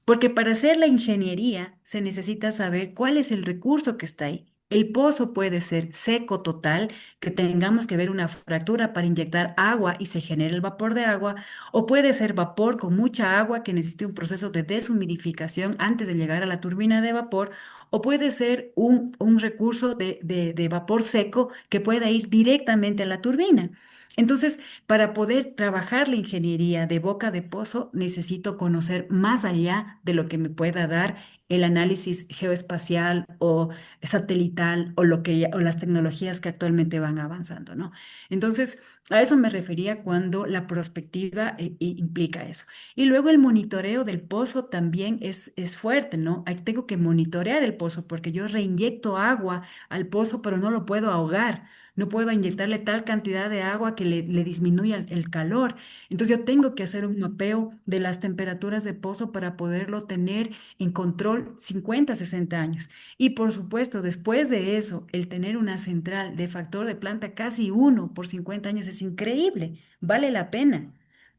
Porque para hacer la ingeniería se necesita saber cuál es el recurso que está ahí. El pozo puede ser seco total, que tengamos que ver una fractura para inyectar agua y se genere el vapor de agua, o puede ser vapor con mucha agua que necesite un proceso de deshumidificación antes de llegar a la turbina de vapor, o puede ser un recurso de vapor seco que pueda ir directamente a la turbina. Entonces, para poder trabajar la ingeniería de boca de pozo, necesito conocer más allá de lo que me pueda dar el análisis geoespacial o satelital o o las tecnologías que actualmente van avanzando, ¿no? Entonces, a eso me refería cuando la prospectiva implica eso. Y luego el monitoreo del pozo también es fuerte, ¿no? Tengo que monitorear el pozo porque yo reinyecto agua al pozo, pero no lo puedo ahogar. No puedo inyectarle tal cantidad de agua que le disminuya el calor. Entonces yo tengo que hacer un mapeo de las temperaturas de pozo para poderlo tener en control 50, 60 años. Y por supuesto, después de eso, el tener una central de factor de planta casi 1 por 50 años es increíble, vale la pena.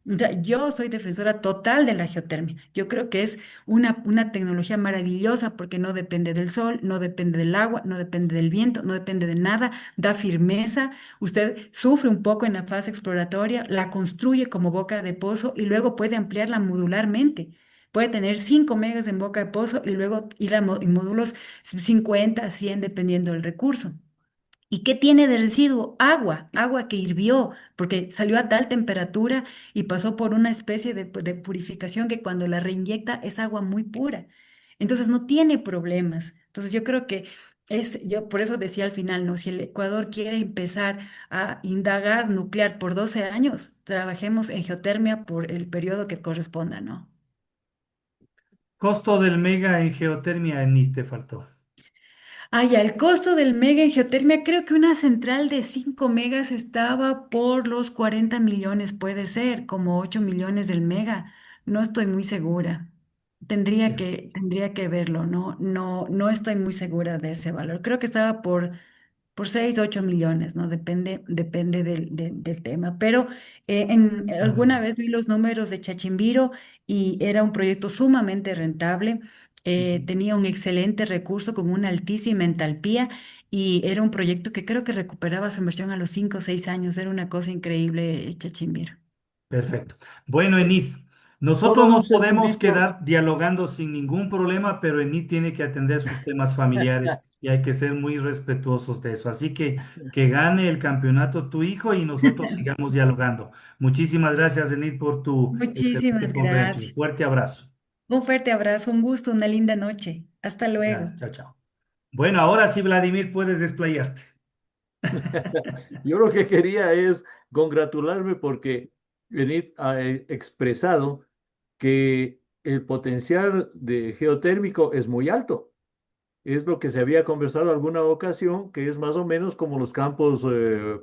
O sea, yo soy defensora total de la geotermia. Yo creo que es una tecnología maravillosa porque no depende del sol, no depende del agua, no depende del viento, no depende de nada, da firmeza. Usted sufre un poco en la fase exploratoria, la construye como boca de pozo y luego puede ampliarla modularmente. Puede tener 5 megas en boca de pozo y luego ir en módulos 50, 100, dependiendo del recurso. ¿Y qué tiene de residuo? Agua, agua que hirvió, porque salió a tal temperatura y pasó por una especie de purificación que cuando la reinyecta es agua muy pura. Entonces no tiene problemas. Entonces yo creo que yo por eso decía al final, ¿no? Si el Ecuador quiere empezar a indagar nuclear por 12 años, trabajemos en geotermia por el periodo que corresponda, ¿no? Costo del mega en geotermia, ni te faltó. Ah, ya, el costo del mega en geotermia, creo que una central de 5 megas estaba por los 40 millones, puede ser, como 8 millones del mega. No estoy muy segura. Tendría que verlo, ¿no? No, no estoy muy segura de ese valor. Creo que estaba por 6 8 millones, ¿no? Depende del tema. Pero alguna Ah, vez vi los números de Chachimbiro y era un proyecto sumamente rentable. ujú. Tenía un excelente recurso con una altísima entalpía y era un proyecto que creo que recuperaba su inversión a los 5 o 6 años. Era una cosa increíble, Chachimbiro. Perfecto. Bueno, Enid, nosotros Solo un nos podemos segundito. quedar dialogando sin ningún problema, pero Enid tiene que atender sus temas familiares y hay que ser muy respetuosos de eso. Así que gane el campeonato tu hijo y nosotros sigamos dialogando. Muchísimas gracias, Enid, por tu excelente Muchísimas conferencia. Un gracias. fuerte abrazo. Un fuerte abrazo, un gusto, una linda noche. Hasta luego. Gracias. Chao, chao. Bueno, ahora sí, Vladimir, puedes desplayarte. Yo lo que quería es congratularme porque Enid ha expresado que el potencial de geotérmico es muy alto. Es lo que se había conversado alguna ocasión, que es más o menos como los campos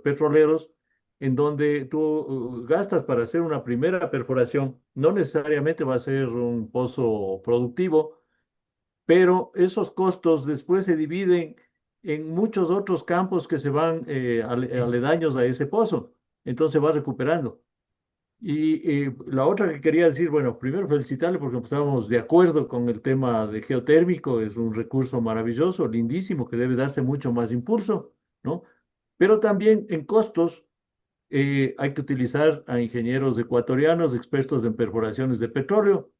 petroleros, en donde tú gastas para hacer una primera perforación. No necesariamente va a ser un pozo productivo, pero esos costos después se dividen en muchos otros campos que se van aledaños a ese pozo. Entonces va recuperando. Y la otra que quería decir, bueno, primero felicitarle porque estamos de acuerdo con el tema de geotérmico, es un recurso maravilloso, lindísimo, que debe darse mucho más impulso, ¿no? Pero también en costos hay que utilizar a ingenieros ecuatorianos, expertos en perforaciones de petróleo,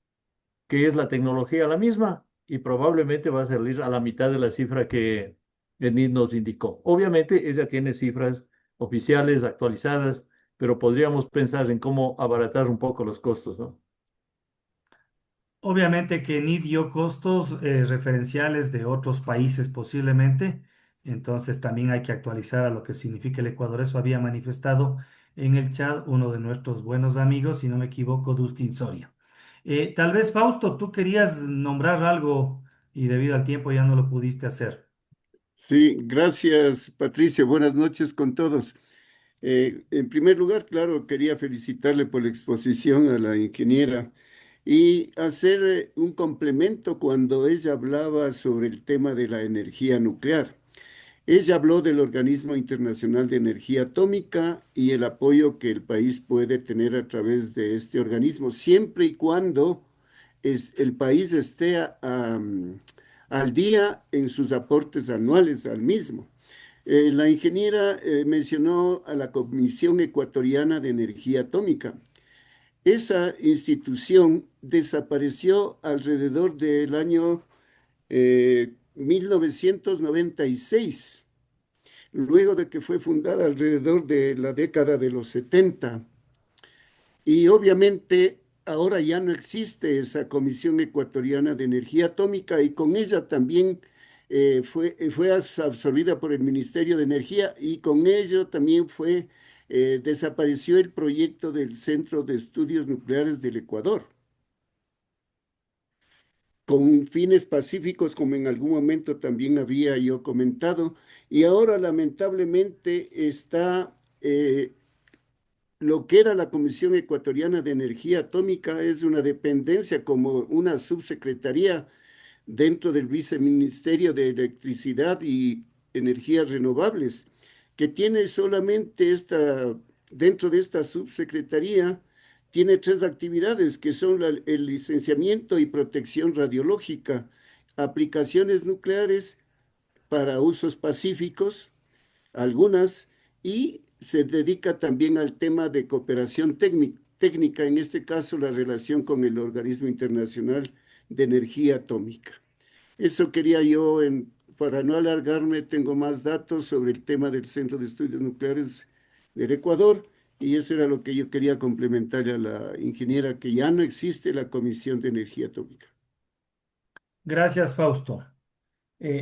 que es la tecnología la misma y probablemente va a salir a la mitad de la cifra que Enid nos indicó. Obviamente ella tiene cifras oficiales actualizadas, pero podríamos pensar en cómo abaratar un poco los costos, ¿no? Obviamente que ni dio costos referenciales de otros países posiblemente, entonces también hay que actualizar a lo que significa el Ecuador. Eso había manifestado en el chat uno de nuestros buenos amigos, si no me equivoco, Dustin Soria. Tal vez, Fausto, tú querías nombrar algo y debido al tiempo ya no lo pudiste hacer. Sí, gracias, Patricia. Buenas noches con todos. En primer lugar, claro, quería felicitarle por la exposición a la ingeniera y hacer un complemento cuando ella hablaba sobre el tema de la energía nuclear. Ella habló del Organismo Internacional de Energía Atómica y el apoyo que el país puede tener a través de este organismo, siempre y cuando el país esté al día en sus aportes anuales al mismo. La ingeniera mencionó a la Comisión Ecuatoriana de Energía Atómica. Esa institución desapareció alrededor del año 1996, luego de que fue fundada alrededor de la década de los 70. Y obviamente ahora ya no existe esa Comisión Ecuatoriana de Energía Atómica y con ella también fue absorbida por el Ministerio de Energía y con ello también desapareció el proyecto del Centro de Estudios Nucleares del Ecuador, con fines pacíficos, como en algún momento también había yo comentado, y ahora lamentablemente está lo que era la Comisión Ecuatoriana de Energía Atómica es una dependencia como una subsecretaría dentro del Viceministerio de Electricidad y Energías Renovables, que tiene solamente dentro de esta subsecretaría, tiene tres actividades que son el licenciamiento y protección radiológica, aplicaciones nucleares para usos pacíficos, algunas, y se dedica también al tema de cooperación técnica, en este caso la relación con el Organismo Internacional de Energía Atómica. Eso quería yo, para no alargarme, tengo más datos sobre el tema del Centro de Estudios Nucleares del Ecuador, y eso era lo que yo quería complementar a la ingeniera, que ya no existe la Comisión de Energía Atómica. Gracias, Fausto.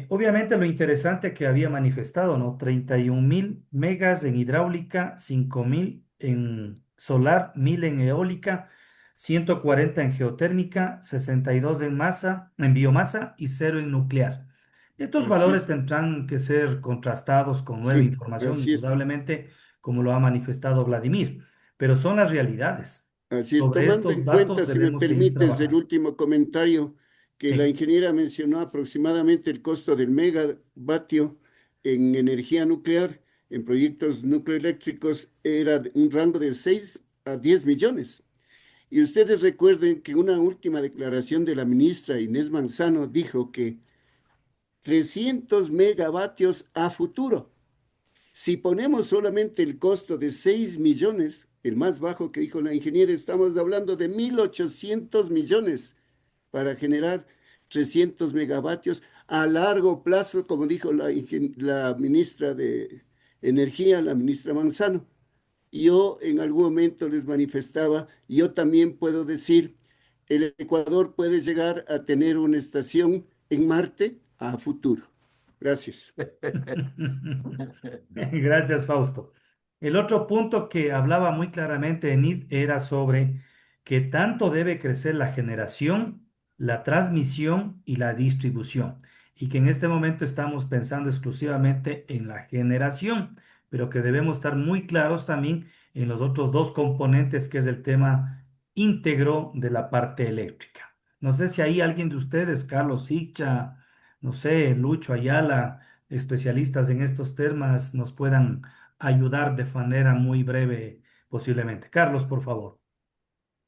Obviamente lo interesante que había manifestado, ¿no? 31.000 megas en hidráulica, 5.000 en solar, 1.000 en eólica, 140 en geotérmica, 62 en masa, en biomasa y cero en nuclear. Estos Así valores es. tendrán que ser contrastados con nueva Sí, información, así es. indudablemente, como lo ha manifestado Vladimir, pero son las realidades. Así es, Sobre tomando estos en cuenta, datos si me debemos seguir permites, el trabajando. último comentario, que la Sí. ingeniera mencionó aproximadamente el costo del megavatio en energía nuclear, en proyectos nucleoeléctricos, era de un rango de 6 a 10 millones. Y ustedes recuerden que una última declaración de la ministra Inés Manzano dijo que 300 megavatios a futuro. Si ponemos solamente el costo de 6 millones, el más bajo que dijo la ingeniera, estamos hablando de 1.800 millones para generar 300 megavatios a largo plazo, como dijo la ministra de Energía, la ministra Manzano. Yo en algún momento les manifestaba, yo también puedo decir, el Ecuador puede llegar a tener una estación en Marte a futuro. Gracias. Gracias, Fausto. El otro punto que hablaba muy claramente Enid era sobre que tanto debe crecer la generación, la transmisión y la distribución, y que en este momento estamos pensando exclusivamente en la generación, pero que debemos estar muy claros también en los otros dos componentes, que es el tema íntegro de la parte eléctrica. No sé si hay alguien de ustedes, Carlos Sicha, no sé, Lucho Ayala, especialistas en estos temas, nos puedan ayudar de manera muy breve posiblemente. Carlos, por favor.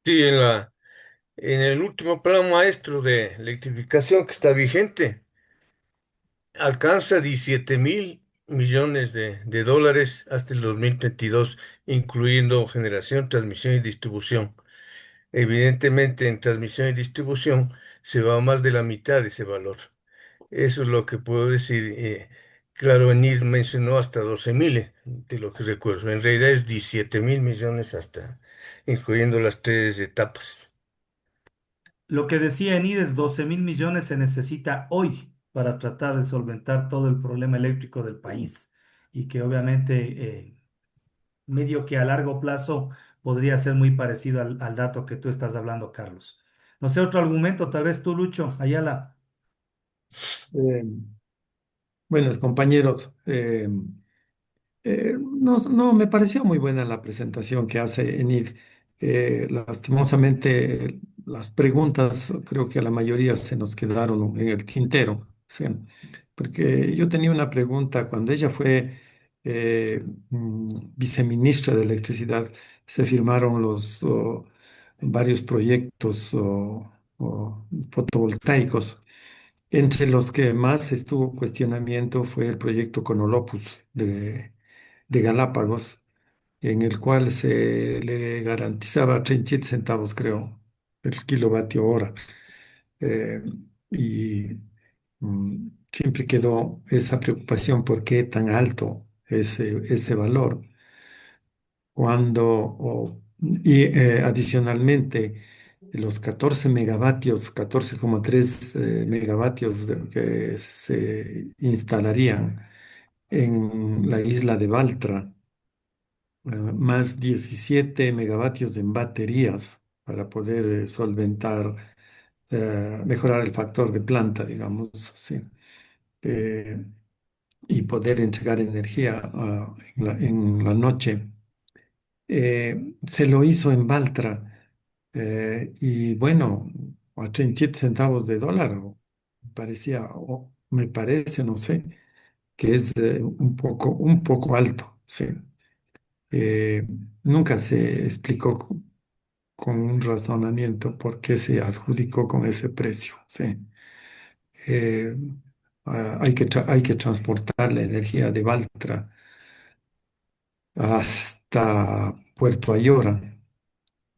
Sí, en el último plan maestro de electrificación que está vigente, alcanza 17.000 millones de dólares hasta el 2032, incluyendo generación, transmisión y distribución. Evidentemente, en transmisión y distribución se va a más de la mitad de ese valor. Eso es lo que puedo decir. Claro, Enid mencionó hasta 12.000, de lo que recuerdo. En realidad es 17.000 millones hasta, incluyendo las tres etapas. Lo que decía Enid es 12.000 millones se necesita hoy para tratar de solventar todo el problema eléctrico del país y que obviamente medio que a largo plazo podría ser muy parecido al dato que tú estás hablando, Carlos. No sé, otro argumento, tal vez tú, Lucho, Ayala. Eh, Buenos compañeros, no, no, me pareció muy buena la presentación que hace Enid. Lastimosamente, las preguntas creo que a la mayoría se nos quedaron en el tintero. Sí, porque yo tenía una pregunta cuando ella fue viceministra de Electricidad, se firmaron varios proyectos fotovoltaicos. Entre los que más estuvo cuestionamiento fue el proyecto Conolopus de Galápagos, en el cual se le garantizaba 37 centavos, creo, el kilovatio hora. Eh, y siempre quedó esa preocupación, ¿por qué tan alto ese valor? Adicionalmente, los 14 megavatios, 14,3 megavatios que se instalarían en la isla de Baltra, más 17 megavatios en baterías para poder solventar, mejorar el factor de planta, digamos, sí, eh, y poder entregar energía en la noche. Se lo hizo en Baltra, y bueno, a 37 centavos de dólar, parecía, o me parece, no sé, que es un poco alto, sí. Eh, Nunca se explicó con un razonamiento por qué se adjudicó con ese precio, sí. Eh, hay que transportar la energía de Baltra hasta Puerto Ayora,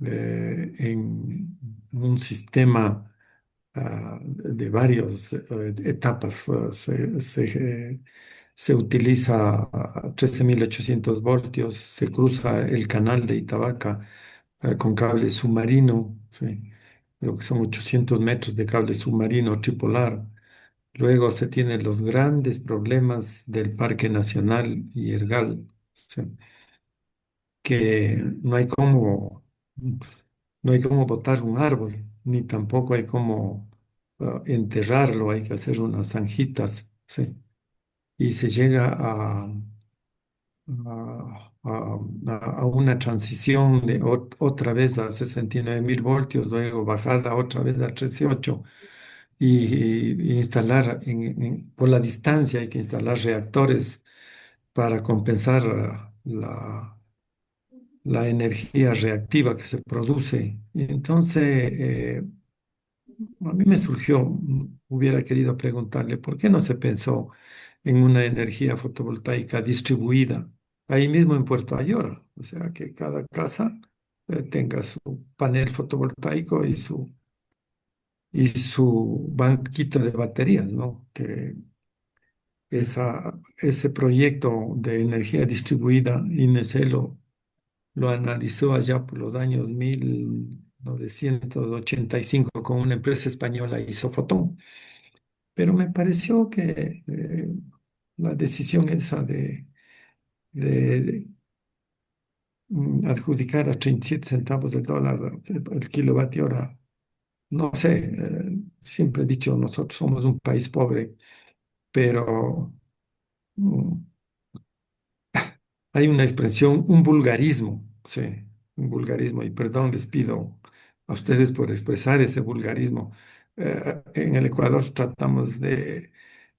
en un sistema de varias etapas. Se utiliza a 13.800 voltios, se cruza el canal de Itavaca con cable submarino, sí, creo que son 800 metros de cable submarino tripolar. Luego se tienen los grandes problemas del Parque Nacional Yergal, sí, que no hay cómo botar un árbol, ni tampoco hay cómo enterrarlo, hay que hacer unas zanjitas, ¿sí? Y se llega a una transición de otra vez a 69.000 voltios, luego bajada otra vez a 13.8 y instalar, por la distancia hay que instalar reactores para compensar la energía reactiva que se produce. Y entonces, a mí me surgió, hubiera querido preguntarle, ¿por qué no se pensó en una energía fotovoltaica distribuida ahí mismo en Puerto Ayora? O sea, que cada casa tenga su panel fotovoltaico y su banquito de baterías, ¿no? Que ese proyecto de energía distribuida, INESE lo analizó allá por los años 1985 con una empresa española, Isofotón, pero me pareció que la decisión esa de adjudicar a 37 centavos de dólar el kilovatio hora, no sé, siempre he dicho, nosotros somos un país pobre, pero mm, hay una expresión, un vulgarismo, sí, un vulgarismo, y perdón, les pido a ustedes por expresar ese vulgarismo. En el Ecuador tratamos de,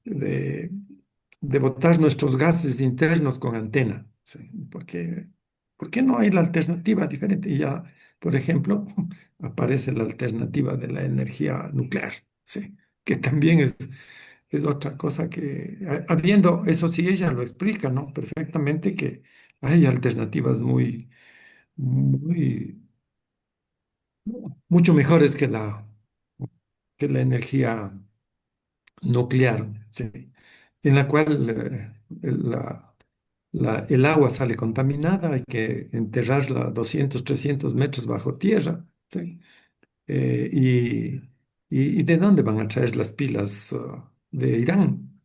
de botar nuestros gases internos con antena, sí, porque no hay la alternativa diferente. Y ya, por ejemplo, aparece la alternativa de la energía nuclear, sí, que también es otra cosa que, habiendo, eso sí, ella lo explica, ¿no? Perfectamente, que hay alternativas muy, mucho mejores que la energía nuclear, ¿sí? En la cual el agua sale contaminada, hay que enterrarla 200 300 metros bajo tierra, ¿sí? ¿Y de dónde van a traer las pilas? De Irán,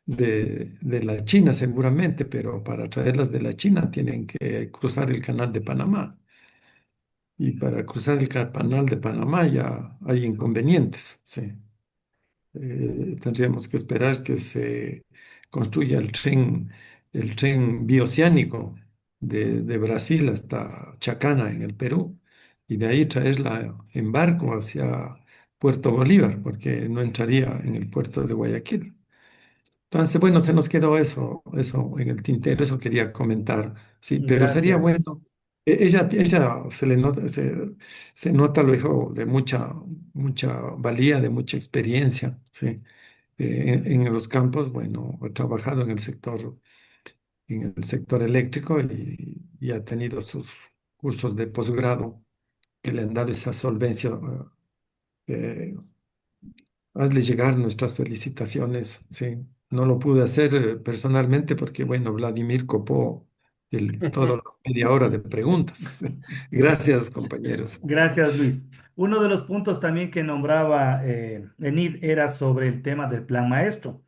de la China seguramente, pero para traerlas de la China tienen que cruzar el canal de Panamá. Y para cruzar el canal de Panamá ya hay inconvenientes, sí. Tendríamos que esperar que se construya el tren bioceánico de Brasil hasta Chacana, en el Perú, y de ahí traerla en barco hacia Puerto Bolívar, porque no entraría en el puerto de Guayaquil. Entonces, bueno, se nos quedó eso en el tintero, eso quería comentar, sí, pero sería Gracias. bueno. Ella se nota luego de mucha valía, de mucha experiencia, ¿sí? En los campos, bueno, ha trabajado en el sector eléctrico y ha tenido sus cursos de posgrado que le han dado esa solvencia. eh, Hazle llegar nuestras felicitaciones, sí. No lo pude hacer personalmente porque, bueno, Vladimir copó toda la media hora de preguntas. Gracias, compañeros. Gracias, Luis. Uno de los puntos también que nombraba Enid era sobre el tema del plan maestro,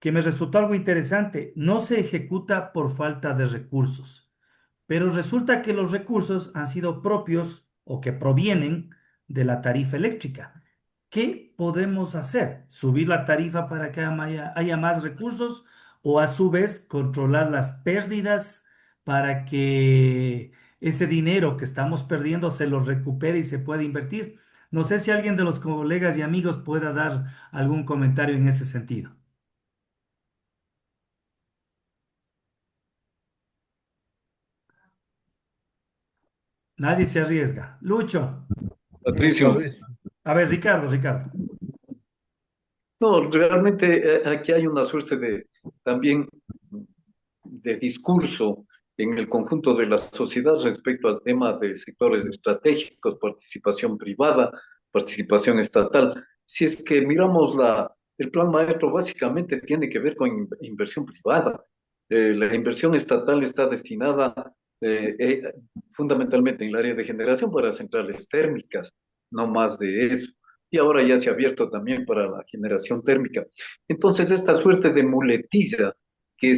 que me resultó algo interesante. No se ejecuta por falta de recursos, pero resulta que los recursos han sido propios o que provienen de la tarifa eléctrica. ¿Qué podemos hacer? ¿Subir la tarifa para que haya más recursos o a su vez controlar las pérdidas para que ese dinero que estamos perdiendo se lo recupere y se pueda invertir? No sé si alguien de los colegas y amigos pueda dar algún comentario en ese sentido. Nadie se arriesga. Lucho. Lucho, a Patricio, veces. A ver, Ricardo. no, realmente aquí hay una suerte de también de discurso en el conjunto de la sociedad respecto al tema de sectores estratégicos, participación privada, participación estatal. Si es que miramos el plan maestro, básicamente tiene que ver con inversión privada. La inversión estatal está destinada eh, eh, fundamentalmente en el área de generación para centrales térmicas, no más de eso. Y ahora ya se ha abierto también para la generación térmica. Entonces, esta suerte de muletilla que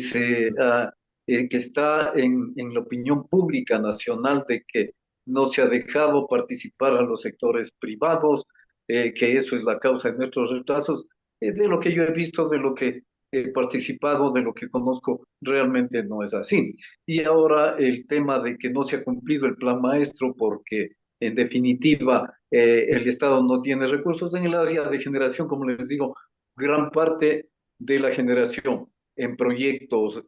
que está en la opinión pública nacional de que no se ha dejado participar a los sectores privados, que eso es la causa de nuestros retrasos. De lo que yo he visto, de lo que he participado, de lo que conozco, realmente no es así. Y ahora el tema de que no se ha cumplido el plan maestro porque en definitiva el Estado no tiene recursos en el área de generación, como les digo, gran parte de la generación en proyectos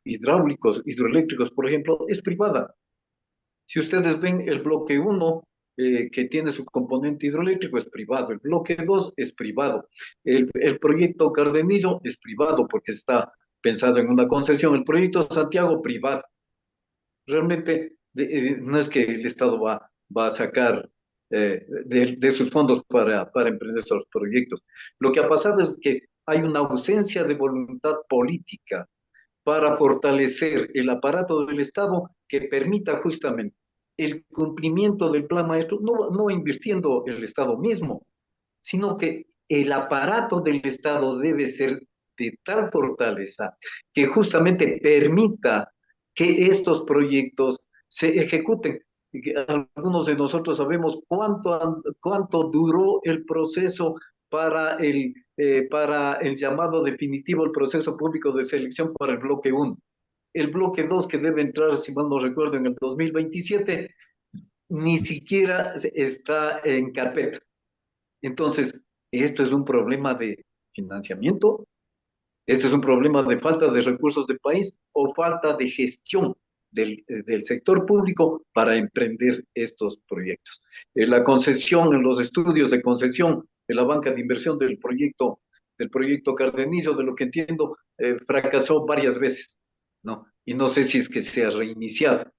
hidráulicos, hidroeléctricos, por ejemplo, es privada. Si ustedes ven el bloque uno que tiene su componente hidroeléctrico, es privado. El bloque 2 es privado. El proyecto Cardenillo es privado porque está pensado en una concesión. El proyecto Santiago, privado. Realmente no es que el Estado va a sacar de sus fondos para emprender esos proyectos. Lo que ha pasado es que hay una ausencia de voluntad política para fortalecer el aparato del Estado que permita justamente el cumplimiento del plan maestro, no invirtiendo el Estado mismo, sino que el aparato del Estado debe ser de tal fortaleza que justamente permita que estos proyectos se ejecuten. Algunos de nosotros sabemos cuánto duró el proceso para el llamado definitivo, el proceso público de selección para el bloque 1. El bloque 2 que debe entrar, si mal no recuerdo, en el 2027, ni siquiera está en carpeta. Entonces, esto es un problema de financiamiento, esto es un problema de falta de recursos del país o falta de gestión del sector público para emprender estos proyectos. La concesión, en los estudios de concesión de la banca de inversión del proyecto Cardenillo, de lo que entiendo, fracasó varias veces, ¿no? Y no sé si es que se ha reiniciado.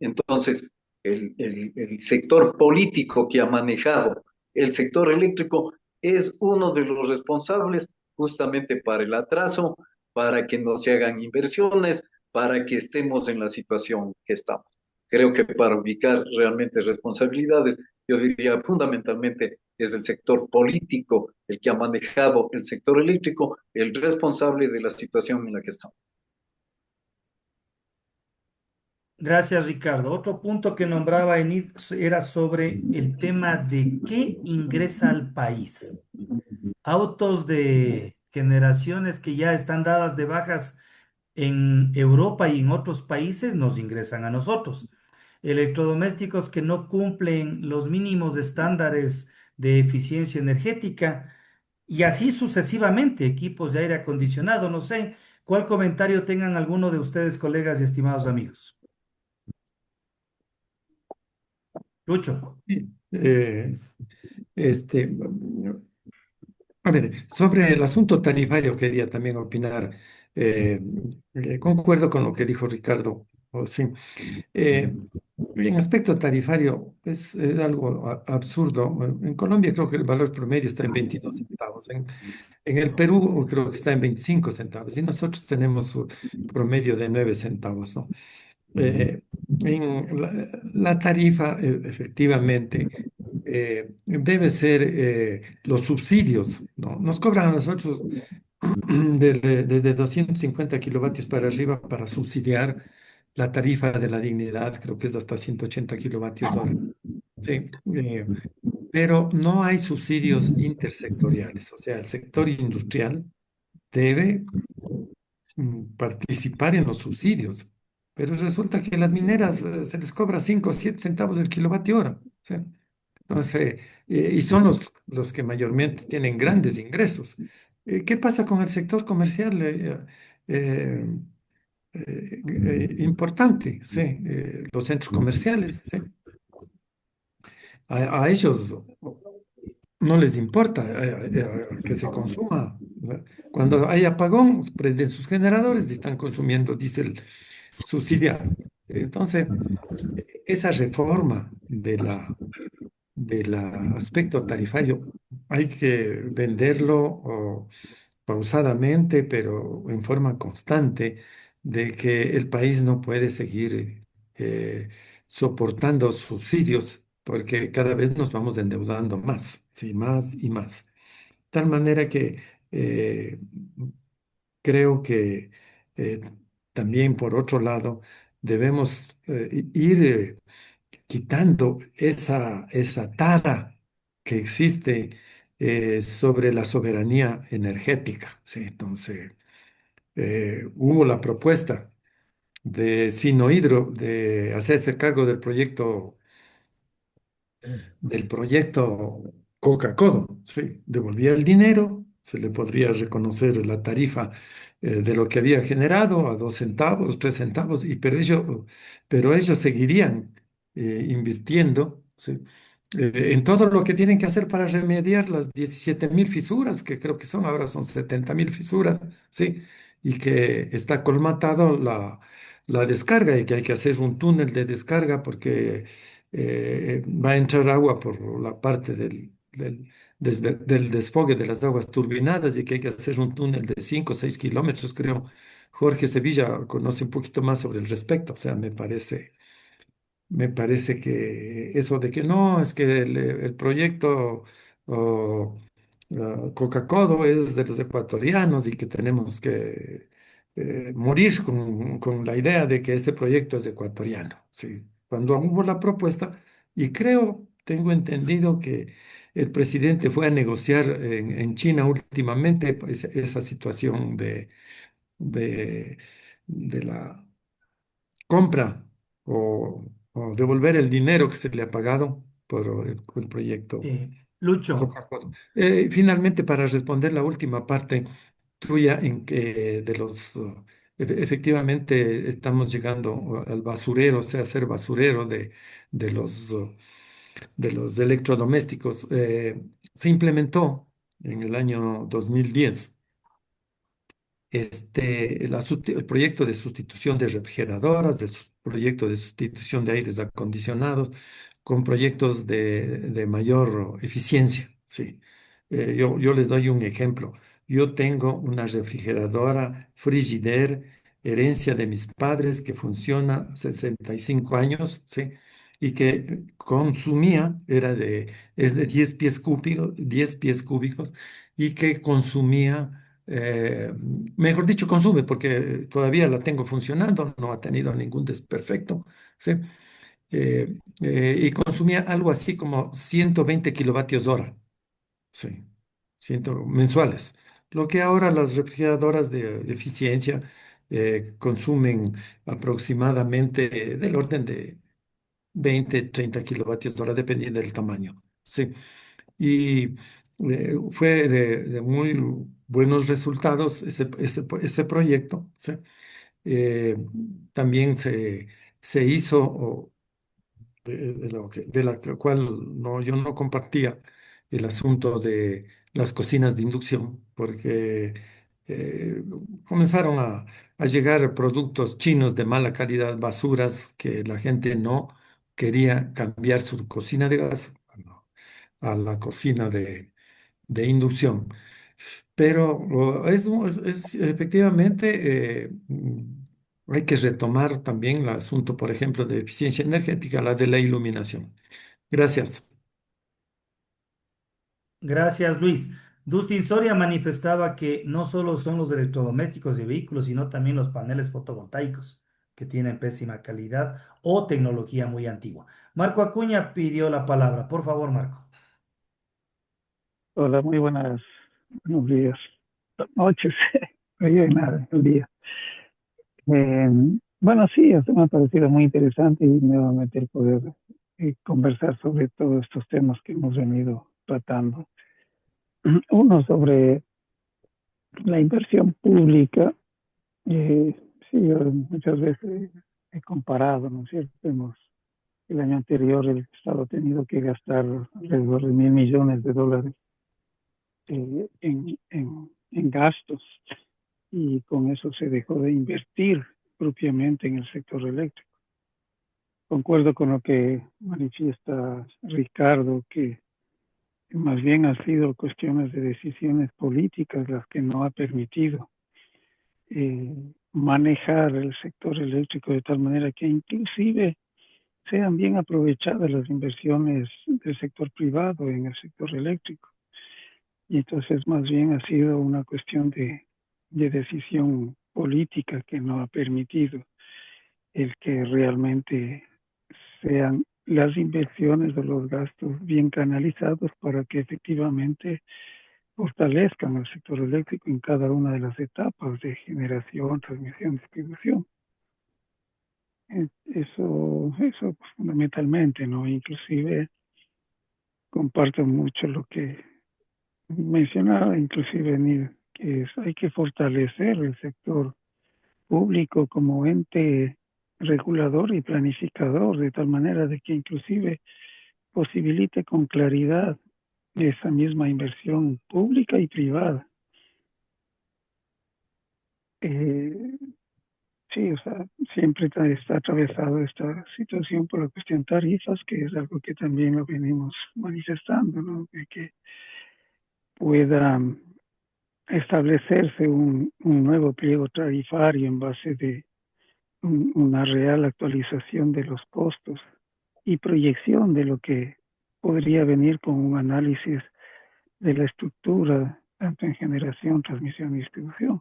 Entonces, el sector político que ha manejado el sector eléctrico es uno de los responsables justamente para el atraso, para que no se hagan inversiones, para que estemos en la situación que estamos. Creo que para ubicar realmente responsabilidades, yo diría fundamentalmente es el sector político el que ha manejado el sector eléctrico, el responsable de la situación en la que estamos. Gracias, Ricardo. Otro punto que nombraba Enid era sobre el tema de qué ingresa al país. Autos de generaciones que ya están dadas de bajas en Europa y en otros países nos ingresan a nosotros. Electrodomésticos que no cumplen los mínimos estándares de eficiencia energética y así sucesivamente, equipos de aire acondicionado, no sé. ¿Cuál comentario tengan alguno de ustedes, colegas y estimados amigos? Lucho. Eh, este, a ver, sobre el asunto tarifario quería también opinar. Eh, Concuerdo con lo que dijo Ricardo. Sí. Eh, en aspecto tarifario es algo absurdo. En Colombia creo que el valor promedio está en 22 centavos. En el Perú creo que está en 25 centavos y nosotros tenemos un promedio de 9 centavos, ¿no? Eh, en la tarifa, efectivamente, debe ser los subsidios, ¿no? Nos cobran a nosotros desde 250 kilovatios para arriba para subsidiar la tarifa de la dignidad, creo que es hasta 180 kilovatios hora. Sí, pero no hay subsidios intersectoriales, o sea, el sector industrial debe participar en los subsidios, pero resulta que las mineras se les cobra 5 o 7 centavos el kilovatio hora. ¿Sí? Entonces, y son los que mayormente tienen grandes ingresos. ¿Qué pasa con el sector comercial? Eh, Importante, sí, los centros comerciales, sí. A ellos no les importa que se consuma, ¿no? Cuando hay apagón, prenden sus generadores y están consumiendo diésel subsidiado. Entonces, esa reforma del aspecto tarifario hay que venderlo pausadamente, pero en forma constante, de que el país no puede seguir soportando subsidios, porque cada vez nos vamos endeudando más, sí, más y más. Tal manera que eh, creo que eh, también, por otro lado, debemos ir quitando esa tara que existe sobre la soberanía energética. ¿Sí? Entonces, hubo la propuesta de Sinohidro de hacerse cargo del proyecto Coca-Cola, sí, devolvía el dinero, se le podría reconocer la tarifa de lo que había generado a 2 centavos, 3 centavos, pero ellos seguirían invirtiendo, sí, en todo lo que tienen que hacer para remediar las 17.000 fisuras, que creo que ahora son 70.000 fisuras, sí, y que está colmatado la descarga y que hay que hacer un túnel de descarga porque va a entrar agua por la parte del desfogue de las aguas turbinadas y que hay que hacer un túnel de 5 o 6 kilómetros, creo. Jorge Sevilla conoce un poquito más sobre el respecto, o sea, me parece que eso de que no, es que el proyecto o, Coca-Cola es de los ecuatorianos y que tenemos que morir con la idea de que ese proyecto es ecuatoriano. Sí. Cuando hubo la propuesta, y tengo entendido que el presidente fue a negociar en China últimamente pues, esa situación de, de la compra o devolver el dinero que se le ha pagado por el proyecto Lucho. Coca-Cola. Finalmente, para responder la última parte tuya, en que efectivamente estamos llegando al basurero, o sea, ser basurero de los electrodomésticos, se implementó en el año 2010 el proyecto de sustitución de refrigeradoras, proyecto de sustitución de aires acondicionados, con proyectos de mayor eficiencia. Sí. Yo les doy un ejemplo. Yo tengo una refrigeradora Frigidaire, herencia de mis padres, que funciona 65 años, ¿sí? Y que es de 10 pies cúbicos, y que consumía mejor dicho, consume, porque todavía la tengo funcionando, no ha tenido ningún desperfecto, ¿sí? Y consumía algo así como 120 kilovatios hora, ¿sí? Mensuales. Lo que ahora las refrigeradoras de eficiencia consumen aproximadamente del orden de 20, 30 kilovatios hora, dependiendo del tamaño, ¿sí? Y fue de muy buenos resultados ese proyecto, ¿sí? Eh, También se hizo de la cual no, yo no compartía el asunto de las cocinas de inducción, porque eh, comenzaron a llegar productos chinos de mala calidad, basuras, que la gente no quería cambiar su cocina de gas a la cocina de inducción. Pero efectivamente hay que retomar también el asunto, por ejemplo, de eficiencia energética, la de la iluminación. Gracias. Gracias, Luis. Dustin Soria manifestaba que no solo son los electrodomésticos y vehículos, sino también los paneles fotovoltaicos, que tienen pésima calidad o tecnología muy antigua. Marco Acuña pidió la palabra. Por favor, Marco. Hola, muy buenos días, noches, oye, nada, el día. Eh, bueno, sí, esto me ha parecido muy interesante y nuevamente el poder conversar sobre todos estos temas que hemos venido tratando. Uno sobre la inversión pública. eh, sí, yo muchas veces he comparado, ¿no es cierto? El año anterior el Estado ha tenido que gastar alrededor de $1.000 millones en gastos, y con eso se dejó de invertir propiamente en el sector eléctrico. Concuerdo con lo que manifiesta Ricardo, que más bien han sido cuestiones de decisiones políticas las que no ha permitido eh, manejar el sector eléctrico de tal manera que inclusive sean bien aprovechadas las inversiones del sector privado en el sector eléctrico. Y entonces más bien ha sido una cuestión de decisión política que no ha permitido el que realmente sean las inversiones o los gastos bien canalizados para que efectivamente fortalezcan el sector eléctrico en cada una de las etapas de generación, transmisión, distribución. Eso pues, fundamentalmente, ¿no? Inclusive comparto mucho lo que mencionaba, inclusive Nid, hay que fortalecer el sector público como ente regulador y planificador, de tal manera de que inclusive posibilite con claridad esa misma inversión pública y privada. Eh, sí, o sea, siempre está atravesado esta situación por la cuestión tarifas, que es algo que también lo venimos manifestando, ¿no? De que pueda establecerse un nuevo pliego tarifario en base de una real actualización de los costos y proyección de lo que podría venir con un análisis de la estructura, tanto en generación, transmisión y distribución.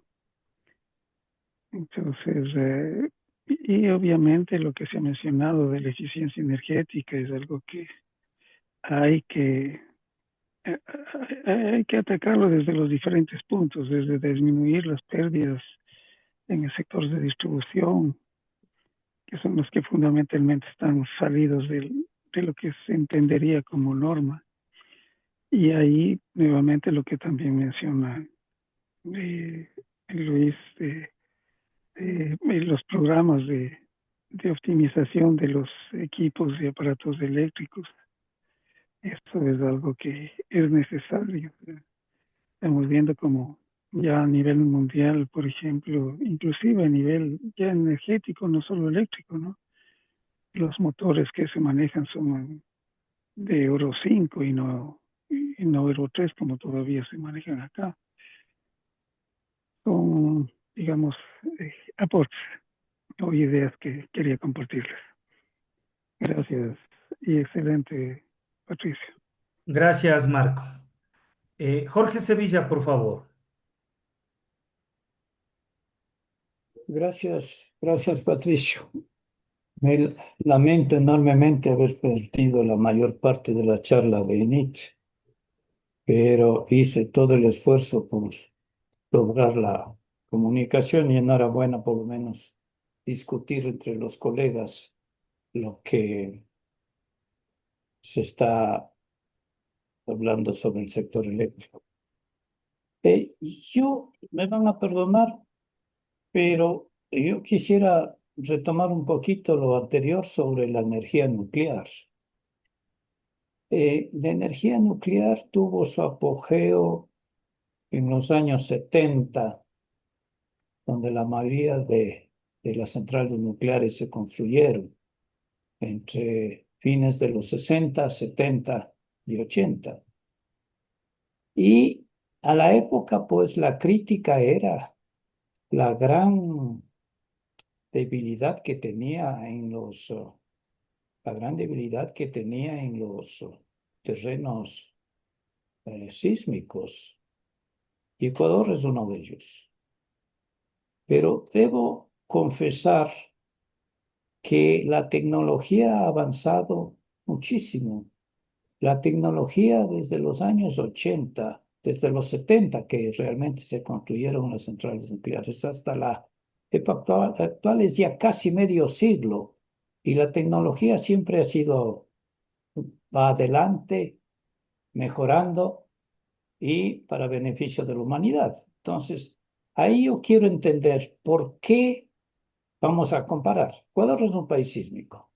Entonces, y obviamente lo que se ha mencionado de la eficiencia energética es algo que hay que, eh, hay que atacarlo desde los diferentes puntos, desde disminuir las pérdidas en el sector de distribución, que son los que fundamentalmente están salidos de lo que se entendería como norma. Y ahí, nuevamente, lo que también menciona eh, Luis, los programas de optimización de los equipos y aparatos eléctricos. Esto es algo que es necesario. Estamos viendo como ya a nivel mundial, por ejemplo, inclusive a nivel ya energético, no solo eléctrico, ¿no? Los motores que se manejan son de Euro 5 y no Euro 3 como todavía se manejan acá. Son, digamos, aportes o ideas que quería compartirles. Gracias y excelente, Patricio. Gracias, Marco. Jorge Sevilla, por favor. Gracias, Patricio. Me lamento enormemente haber perdido la mayor parte de la charla de inicio, pero hice todo el esfuerzo por lograr la comunicación y enhorabuena por lo menos discutir entre los colegas lo que se está hablando sobre el sector eléctrico. Me van a perdonar, pero yo quisiera retomar un poquito lo anterior sobre la energía nuclear. La energía nuclear tuvo su apogeo en los años 70, donde la mayoría de las centrales nucleares se construyeron entre fines de los 60, 70 y 80. Y a la época, pues la crítica era la gran debilidad que tenía en la gran debilidad que tenía en los terrenos sísmicos. Y Ecuador es uno de ellos. Pero debo confesar que la tecnología ha avanzado muchísimo. La tecnología desde los años 80, desde los 70, que realmente se construyeron las centrales nucleares, hasta la época actual es ya casi medio siglo. Y la tecnología siempre ha sido, va adelante, mejorando y para beneficio de la humanidad. Entonces, ahí yo quiero entender por qué vamos a comparar. Ecuador es un país sísmico.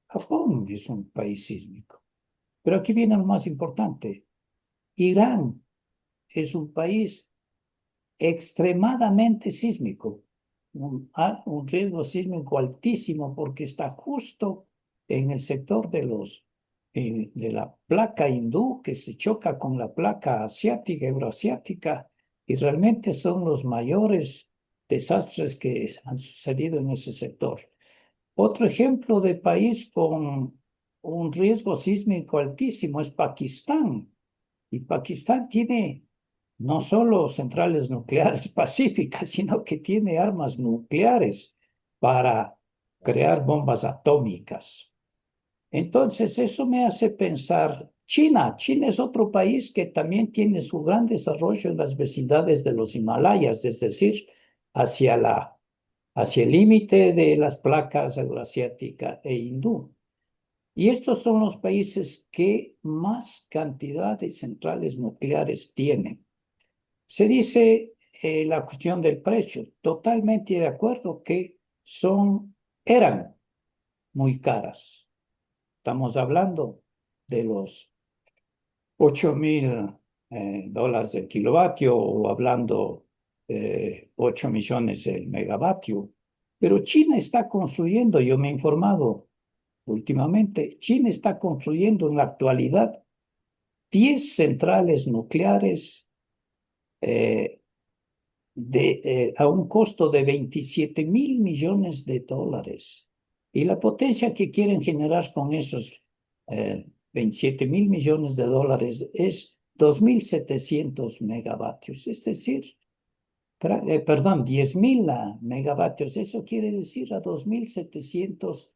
Japón es un país sísmico. Pero aquí viene lo más importante. Irán es un país extremadamente sísmico, un riesgo sísmico altísimo porque está justo en el sector de la placa hindú que se choca con la placa asiática, euroasiática, y realmente son los mayores desastres que han sucedido en ese sector. Otro ejemplo de país con un riesgo sísmico altísimo es Pakistán. Y Pakistán tiene no solo centrales nucleares pacíficas, sino que tiene armas nucleares para crear bombas atómicas. Entonces, eso me hace pensar, China es otro país que también tiene su gran desarrollo en las vecindades de los Himalayas, es decir, hacia el límite de las placas euroasiática e hindú. Y estos son los países que más cantidad de centrales nucleares tienen. Se dice la cuestión del precio, totalmente de acuerdo que eran muy caras. Estamos hablando de los 8.000 dólares el kilovatio o hablando 8 millones el megavatio. Pero China está construyendo, yo me he informado últimamente, China está construyendo en la actualidad 10 centrales nucleares a un costo de 27.000 millones de dólares. Y la potencia que quieren generar con esos 27.000 millones de dólares es 2.700 megavatios, es decir, perdón, 10.000 megavatios. Eso quiere decir a 2.700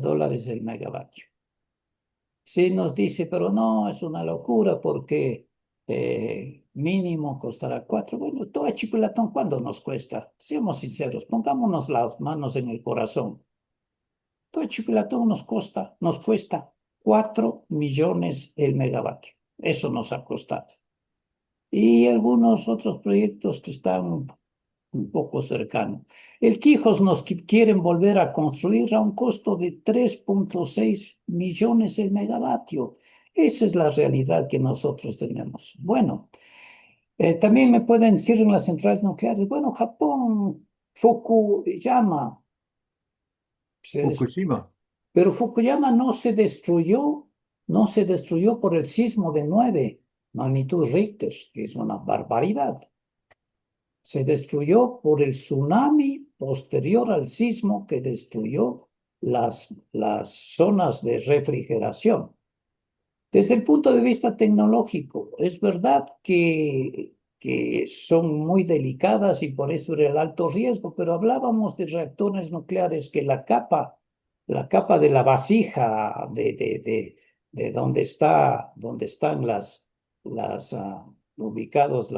dólares el megavatio. Sí nos dice, pero no, es una locura porque mínimo costará 4. Bueno, todo Chipilatón, ¿cuánto nos cuesta? Seamos sinceros, pongámonos las manos en el corazón. Todo Chipilatón nos cuesta 4 millones el megavatio. Eso nos ha costado. Y algunos otros proyectos que están un poco cercanos. El Quijos nos quieren volver a construir a un costo de 3.6 millones el megavatio. Esa es la realidad que nosotros tenemos. Bueno, también me pueden decir en las centrales nucleares, bueno, Japón, Fukuyama, Fukushima. pero Fukuyama no se destruyó por el sismo de 9 magnitud Richter, que es una barbaridad. Se destruyó por el tsunami posterior al sismo que destruyó las zonas de refrigeración. Desde el punto de vista tecnológico, es verdad que son muy delicadas y por eso era el alto riesgo, pero hablábamos de reactores nucleares que la capa de la vasija de donde están ubicados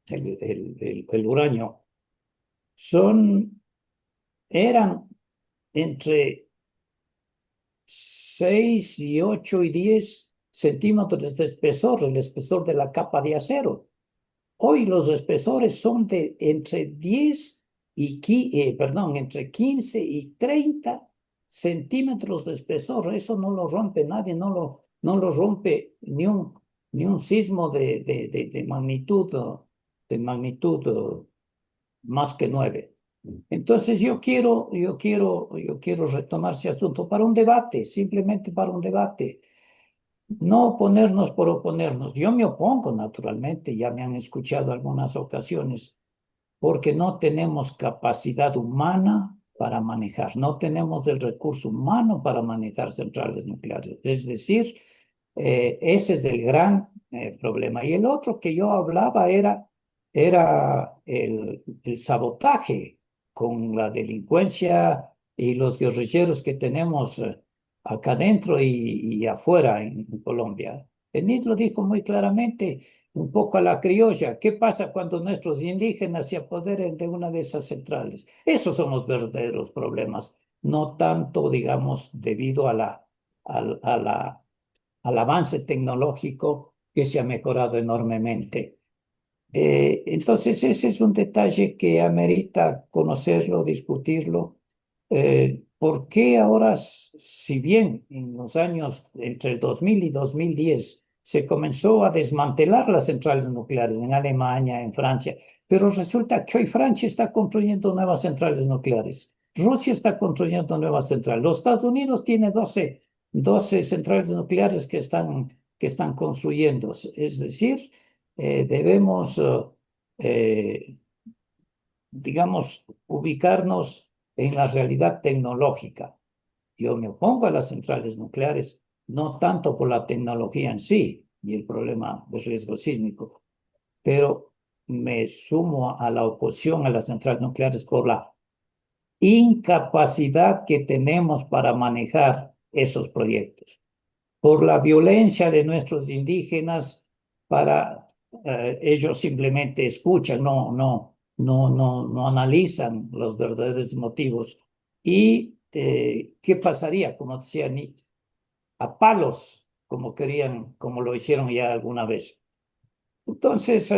el uranio, eran entre 6 y 8 y 10 centímetros de espesor, el espesor de la capa de acero. Hoy los espesores son de entre 10 entre 15 y 30 centímetros de espesor. Eso no lo rompe nadie, no lo rompe ni un sismo de magnitud más que 9. Entonces yo quiero retomar ese asunto para un debate, simplemente para un debate. No oponernos por oponernos. Yo me opongo, naturalmente, ya me han escuchado algunas ocasiones, porque no tenemos capacidad humana para manejar, no tenemos el recurso humano para manejar centrales nucleares. Es decir, ese es el gran problema. Y el otro que yo hablaba era el sabotaje con la delincuencia y los guerrilleros que tenemos acá adentro y afuera en Colombia. Enid lo dijo muy claramente, un poco a la criolla. ¿Qué pasa cuando nuestros indígenas se apoderen de una de esas centrales? Esos son los verdaderos problemas, no tanto, digamos, debido al avance tecnológico que se ha mejorado enormemente. Entonces, ese es un detalle que amerita conocerlo, discutirlo. ¿Por qué ahora, si bien en los años entre el 2000 y 2010 se comenzó a desmantelar las centrales nucleares en Alemania, en Francia, pero resulta que hoy Francia está construyendo nuevas centrales nucleares, Rusia está construyendo nuevas centrales, los Estados Unidos tiene 12 centrales nucleares que están construyendo? Es decir, debemos, digamos, ubicarnos en la realidad tecnológica. Yo me opongo a las centrales nucleares, no tanto por la tecnología en sí y el problema de riesgo sísmico, pero me sumo a la oposición a las centrales nucleares por la incapacidad que tenemos para manejar esos proyectos, por la violencia de nuestros indígenas. Ellos simplemente escuchan, no analizan los verdaderos motivos. ¿Y qué pasaría, como decía Nietzsche, a palos, como lo hicieron ya alguna vez? Entonces,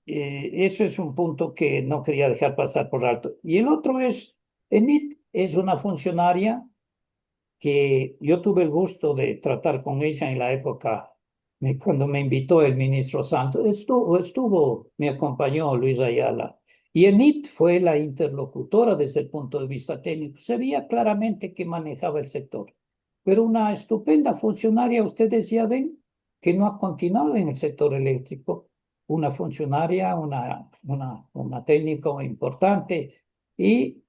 eso es un punto que no quería dejar pasar por alto. Y el otro es, Enid es una funcionaria que yo tuve el gusto de tratar con ella en la época, cuando me invitó el ministro Santos. Me acompañó Luis Ayala. Y Enid fue la interlocutora desde el punto de vista técnico. Se veía claramente que manejaba el sector. Pero una estupenda funcionaria, ustedes ya ven, que no ha continuado en el sector eléctrico. Una funcionaria, una técnica importante y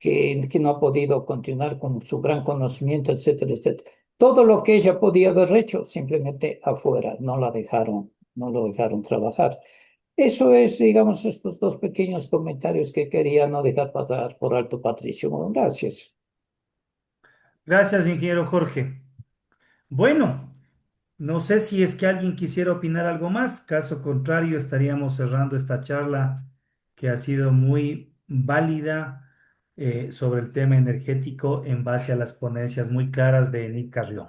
que no ha podido continuar con su gran conocimiento, etcétera, etcétera. Todo lo que ella podía haber hecho, simplemente afuera, no lo dejaron trabajar. Eso es, digamos, estos dos pequeños comentarios que quería no dejar pasar por alto, Patricio. Gracias. Gracias, ingeniero Jorge. Bueno, no sé si es que alguien quisiera opinar algo más. Caso contrario, estaríamos cerrando esta charla que ha sido muy válida sobre el tema energético en base a las ponencias muy claras de Enid Carrión.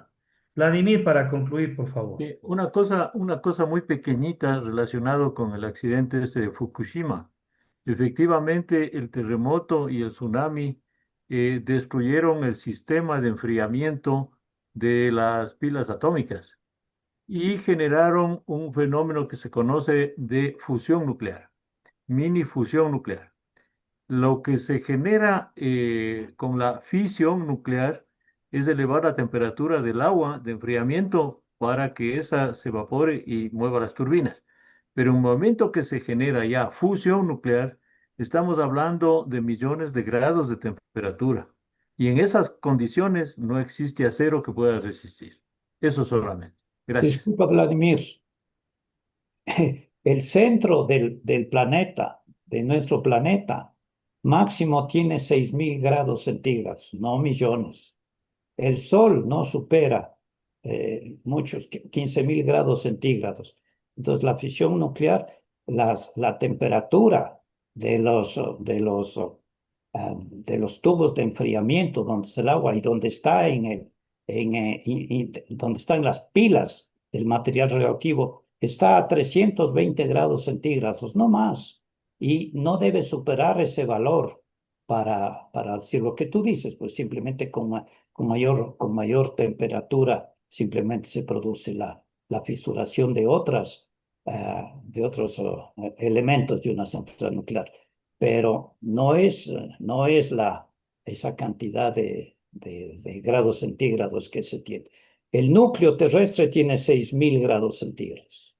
Vladimir, para concluir, por favor. Una cosa muy pequeñita relacionado con el accidente este de Fukushima. Efectivamente, el terremoto y el tsunami destruyeron el sistema de enfriamiento de las pilas atómicas y generaron un fenómeno que se conoce de fusión nuclear, mini fusión nuclear. Lo que se genera con la fisión nuclear es elevar la temperatura del agua de enfriamiento para que esa se evapore y mueva las turbinas. Pero en el momento que se genera ya fusión nuclear, estamos hablando de millones de grados de temperatura. Y en esas condiciones no existe acero que pueda resistir. Eso solamente. Gracias. Disculpa, Vladimir. El centro del planeta, de nuestro planeta, máximo tiene 6.000 grados centígrados, no millones. El Sol no supera muchos, 15.000 grados centígrados. Entonces, la fisión nuclear, la temperatura de los tubos de enfriamiento, donde está el agua y donde está donde están las pilas del material radioactivo, está a 320 grados centígrados, no más. y no debe superar ese valor para decir lo que tú dices, pues simplemente con mayor temperatura simplemente se produce la fisuración de otros elementos de una central nuclear, pero no es esa cantidad de grados centígrados que se tiene. El núcleo terrestre tiene 6.000 grados centígrados.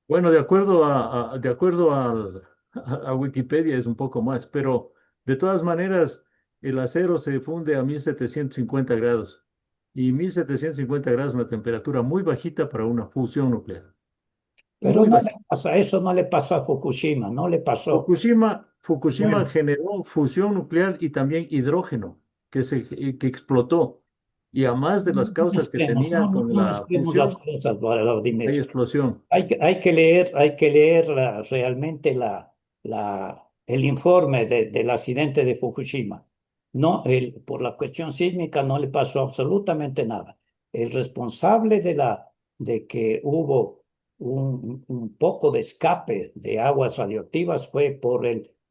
Bueno, de acuerdo a Wikipedia es un poco más, pero de todas maneras el acero se funde a 1750 grados y 1750 grados es una temperatura muy bajita para una fusión nuclear, Pero muy no le bajita. pasa, eso no le pasó a Fukushima, no le pasó. Fukushima Bueno, generó fusión nuclear y también hidrógeno que explotó y a más de las No causas que mezclemos, tenía con no la mezclemos las fusión, cosas, Vladimir. hay explosión. Hay que leer realmente el informe del accidente de Fukushima. No, por la cuestión sísmica no le pasó absolutamente nada. El responsable de que hubo un poco de escape de aguas radioactivas fue por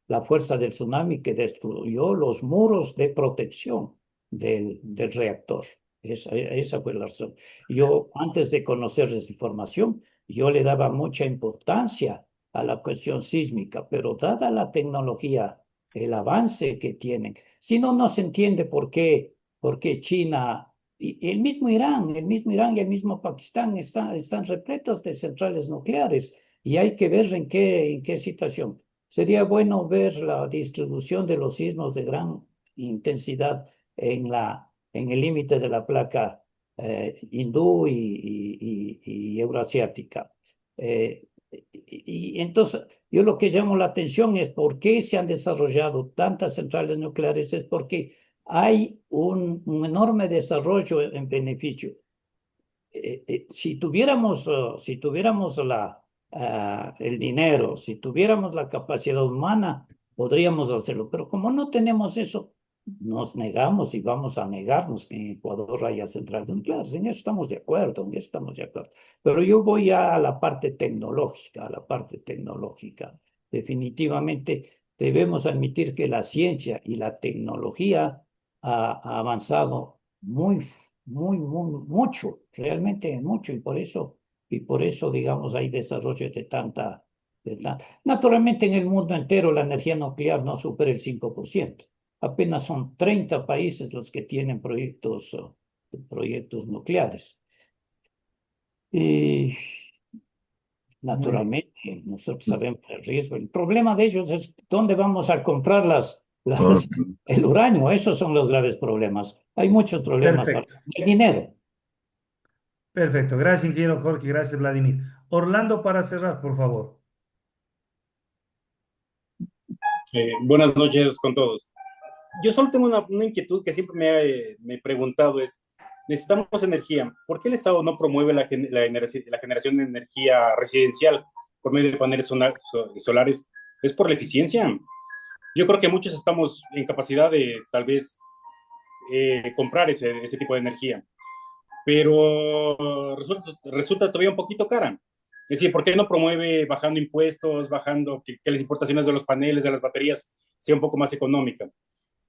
la fuerza del tsunami que destruyó los muros de protección del reactor. Esa fue la razón. Yo, antes de conocer esa información, yo le daba mucha importancia a la cuestión sísmica, pero dada la tecnología, el avance que tienen, si no, no se entiende por qué China y el mismo Irán y el mismo Pakistán están repletos de centrales nucleares y hay que ver en qué situación. Sería bueno ver la distribución de los sismos de gran intensidad en el límite de la placa hindú y eurasiática. Y entonces, yo lo que llamo la atención es por qué se han desarrollado tantas centrales nucleares, es porque hay un enorme desarrollo en beneficio. Si tuviéramos el dinero, si tuviéramos la capacidad humana, podríamos hacerlo. Pero como no tenemos eso, nos negamos y vamos a negarnos que en Ecuador haya centrales nucleares. En eso estamos de acuerdo, en eso estamos de acuerdo. Pero yo voy ya a la parte tecnológica, a la parte tecnológica. Definitivamente debemos admitir que la ciencia y la tecnología ha avanzado mucho, realmente mucho, y por eso, digamos, hay desarrollo Naturalmente, en el mundo entero la energía nuclear no supera el 5%. Apenas son 30 países los que tienen proyectos nucleares. Y muy bien. naturalmente, nosotros sabemos el riesgo. El problema de ellos es dónde vamos a comprar el uranio. Esos son los graves problemas. Hay muchos problemas para Perfecto. el dinero. Perfecto. Gracias, ingeniero Jorge. Gracias, Vladimir. Orlando, para cerrar, por favor. Buenas noches con todos. Yo solo tengo una inquietud que siempre me he preguntado es, necesitamos energía. ¿Por qué el Estado no promueve la generación de energía residencial por medio de paneles solares? ¿Es por la eficiencia? Yo creo que muchos estamos en capacidad de tal vez comprar ese tipo de energía, pero resulta todavía un poquito cara. Es decir, ¿por qué no promueve bajando impuestos, bajando que las importaciones de los paneles, de las baterías, sea un poco más económica?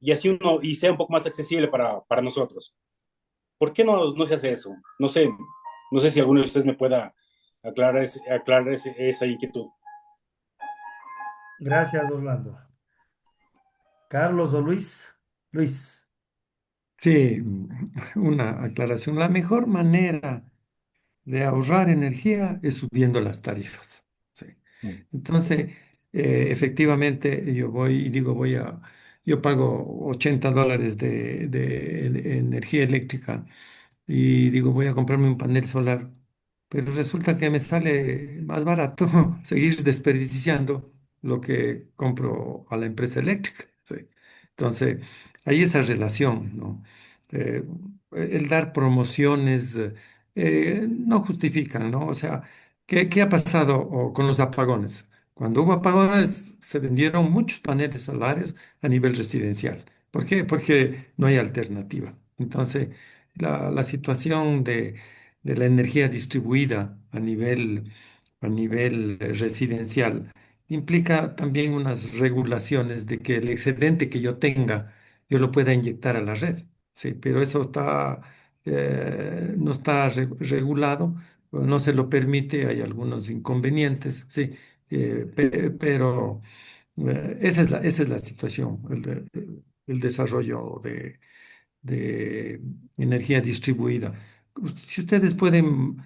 Y así y sea un poco más accesible para nosotros. ¿Por qué no se hace eso? No sé si alguno de ustedes me pueda aclarar esa inquietud. Gracias, Orlando. Carlos o Luis. Luis. Sí, una aclaración. La mejor manera de ahorrar energía es subiendo las tarifas. Sí. Mm. Entonces, efectivamente, yo voy y digo, yo pago $80 de energía eléctrica y digo, voy a comprarme un panel solar, pero resulta que me sale más barato seguir desperdiciando lo que compro a la empresa eléctrica. ¿Sí? Entonces, hay esa relación, ¿no? Eh, el dar promociones no justifican, ¿no? O sea, ¿qué ha pasado con los apagones? Cuando hubo apagones, se vendieron muchos paneles solares a nivel residencial. ¿Por qué? Porque no hay alternativa. Entonces, la situación de la energía distribuida a nivel residencial implica también unas regulaciones de que el excedente que yo tenga, yo lo pueda inyectar a la red. Sí, pero eso no está regulado, o no se lo permite, hay algunos inconvenientes, sí, pero esa es la situación, el desarrollo de energía distribuida. Si ustedes pueden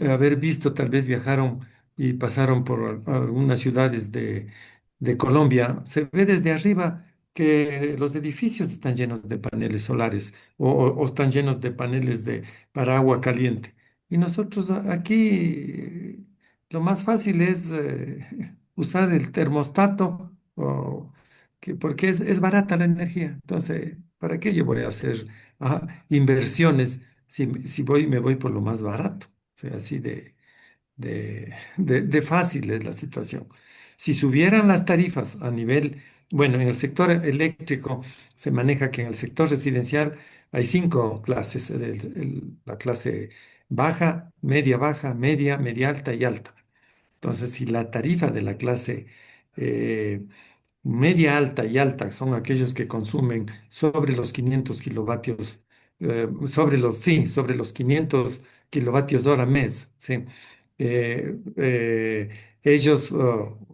haber visto, tal vez viajaron y pasaron por algunas ciudades de Colombia, se ve desde arriba que los edificios están llenos de paneles solares o están llenos de paneles para agua caliente. Y nosotros aquí lo más fácil es usar el termostato porque es barata la energía. Entonces, ¿para qué yo voy a hacer inversiones si me voy por lo más barato? O sea, así de fácil es la situación. Si subieran las tarifas a nivel, bueno, en el sector eléctrico se maneja que en el sector residencial hay cinco clases, la clase baja, media alta y alta. Entonces, si la tarifa de la clase eh, media alta y alta son aquellos que consumen sobre los 500 kilovatios, sobre los 500 kilovatios hora mes, ¿sí? Ellos,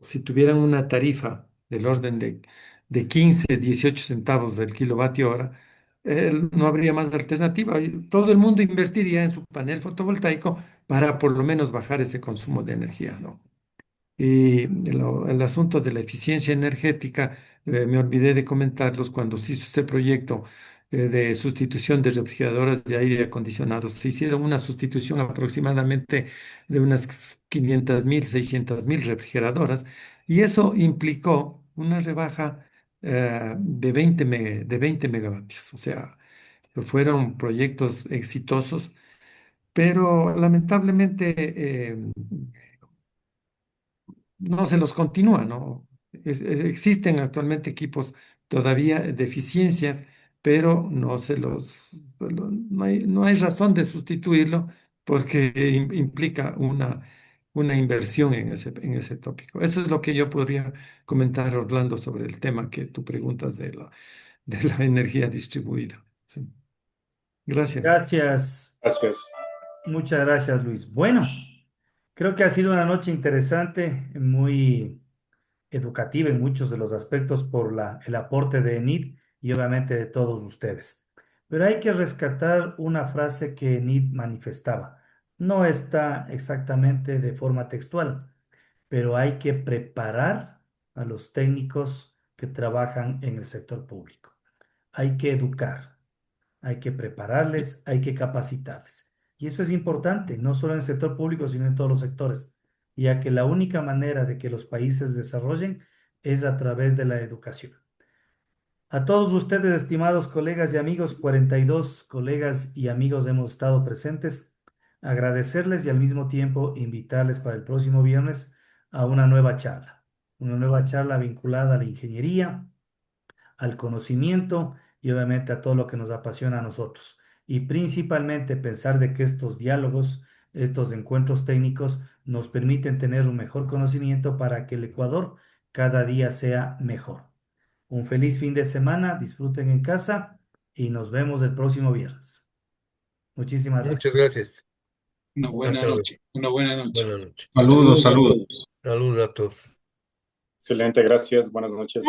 si tuvieran una tarifa del orden de 15, 18 centavos del kilovatio hora, no habría más alternativa. Y todo el mundo invertiría en su panel fotovoltaico para por lo menos bajar ese consumo de energía, ¿no? Y el asunto de la eficiencia energética, me olvidé de comentarlos cuando se hizo este proyecto de sustitución de refrigeradoras de aire acondicionados. Se hicieron una sustitución aproximadamente de unas 500.000, 600.000 refrigeradoras y eso implicó una rebaja de 20 megavatios. O sea, fueron proyectos exitosos, pero lamentablemente no se los continúa, ¿no? Existen actualmente equipos todavía de eficiencias, pero no hay razón de sustituirlo porque implica una inversión en ese tópico. Eso es lo que yo podría comentar, Orlando, sobre el tema que tú preguntas de la energía distribuida. Sí. Gracias. Gracias. Gracias. Muchas gracias, Luis. Bueno, creo que ha sido una noche interesante, muy educativa en muchos de los aspectos por el aporte de Enid y obviamente de todos ustedes. Pero hay que rescatar una frase que Enid manifestaba. No está exactamente de forma textual, pero hay que preparar a los técnicos que trabajan en el sector público. Hay que educar, hay que prepararles, hay que capacitarles. Y eso es importante, no solo en el sector público, sino en todos los sectores, ya que la única manera de que los países desarrollen es a través de la educación. A todos ustedes, estimados colegas y amigos, 42 colegas y amigos hemos estado presentes, agradecerles y al mismo tiempo invitarles para el próximo viernes a una nueva charla vinculada a la ingeniería, al conocimiento y obviamente a todo lo que nos apasiona a nosotros. Y principalmente pensar de que estos diálogos, estos encuentros técnicos nos permiten tener un mejor conocimiento para que el Ecuador cada día sea mejor. Un feliz fin de semana, disfruten en casa y nos vemos el próximo viernes. Muchísimas Muchas gracias. gracias. Una buena Hasta luego. noche, una buena noche. Buenas noches. Saludos, Saludos a saludos. todos. Saludos a todos. Excelente, gracias. Buenas noches.